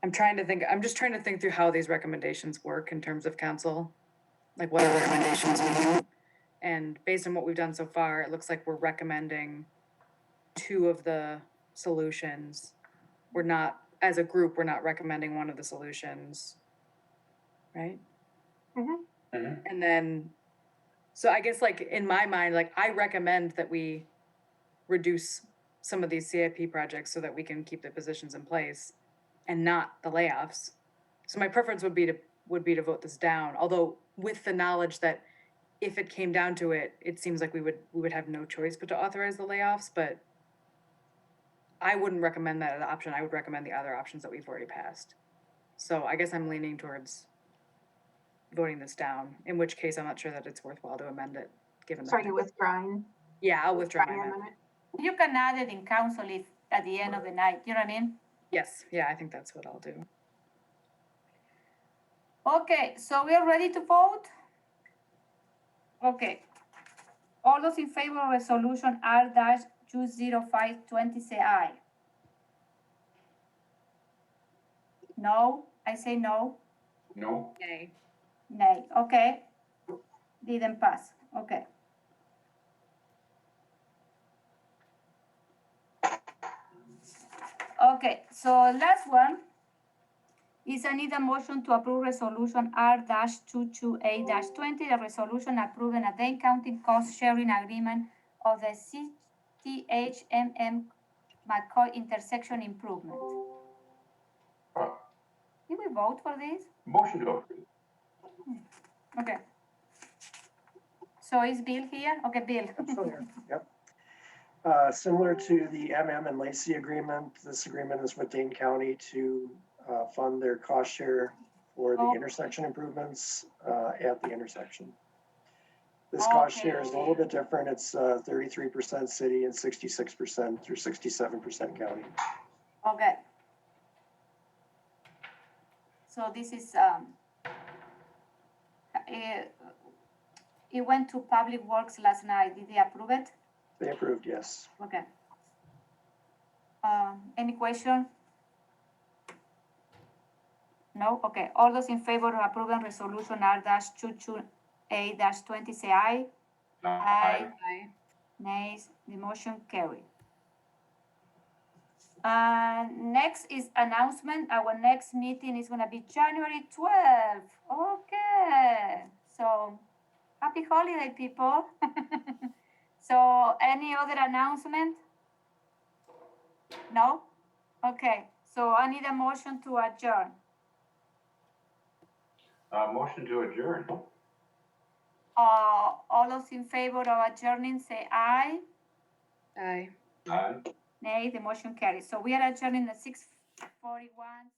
S9: I'm just trying to think through how these recommendations work in terms of council. Like what are the recommendations we do? And based on what we've done so far, it looks like we're recommending 2 of the solutions. We're not, as a group, we're not recommending one of the solutions, right? And then, so I guess like in my mind, like I recommend that we reduce some of these CIP projects so that we can keep the positions in place and not the layoffs. So my preference would be to vote this down, although with the knowledge that if it came down to it, it seems like we would have no choice but to authorize the layoffs, but I wouldn't recommend that as an option. I would recommend the other options that we've already passed. So I guess I'm leaning towards voting this down, in which case I'm not sure that it's worthwhile to amend it, given
S2: So are
S9: that.
S2: you withdrawing?
S9: Yeah, I'll withdraw my
S2: your
S9: amendment.
S1: You can add it in council if at the end of the night, you know what I mean?
S9: Yes, yeah, I think that's what I'll do.
S1: Okay, so we are ready to vote? Okay. All those in favor of resolution R-20520 say aye. No, I say no.
S3: No?
S9: Nay.
S1: Nay, okay. Didn't pass, okay. Okay, so last one is I need a motion to approve resolution R-228-20, the resolution approving a Dane County cost sharing agreement of the CTHMM McCoy intersection improvement.
S3: Uh,
S1: Did we vote for this?
S3: Motion to approve.
S1: Okay. So is Bill here? Okay, Bill.
S5: So there, yep. Similar to the MM and Lacey agreement, this agreement is with Dane County to fund their cost share for the intersection improvements at the intersection. This cost share is a little bit different. It's 33% city and 66% or 67% county.
S1: Okay. So this is, it went to Public Works last night. Did they approve it?
S5: They approved, yes.
S1: Okay. Any question? No? Okay. All those in favor of approving resolution R-228-20 say aye. Aye.
S9: Aye.
S1: Nays, the motion carried. Next is announcement. Our next meeting is gonna be January 12th. Okay. So, happy holiday, people. So, any other announcement? No? Okay. So I need a motion to adjourn.
S3: Motion to adjourn.
S1: All those in favor of adjourning say aye.
S9: Aye.
S3: Aye.
S1: Nay, the motion carries. So we are adjourning at 6:41.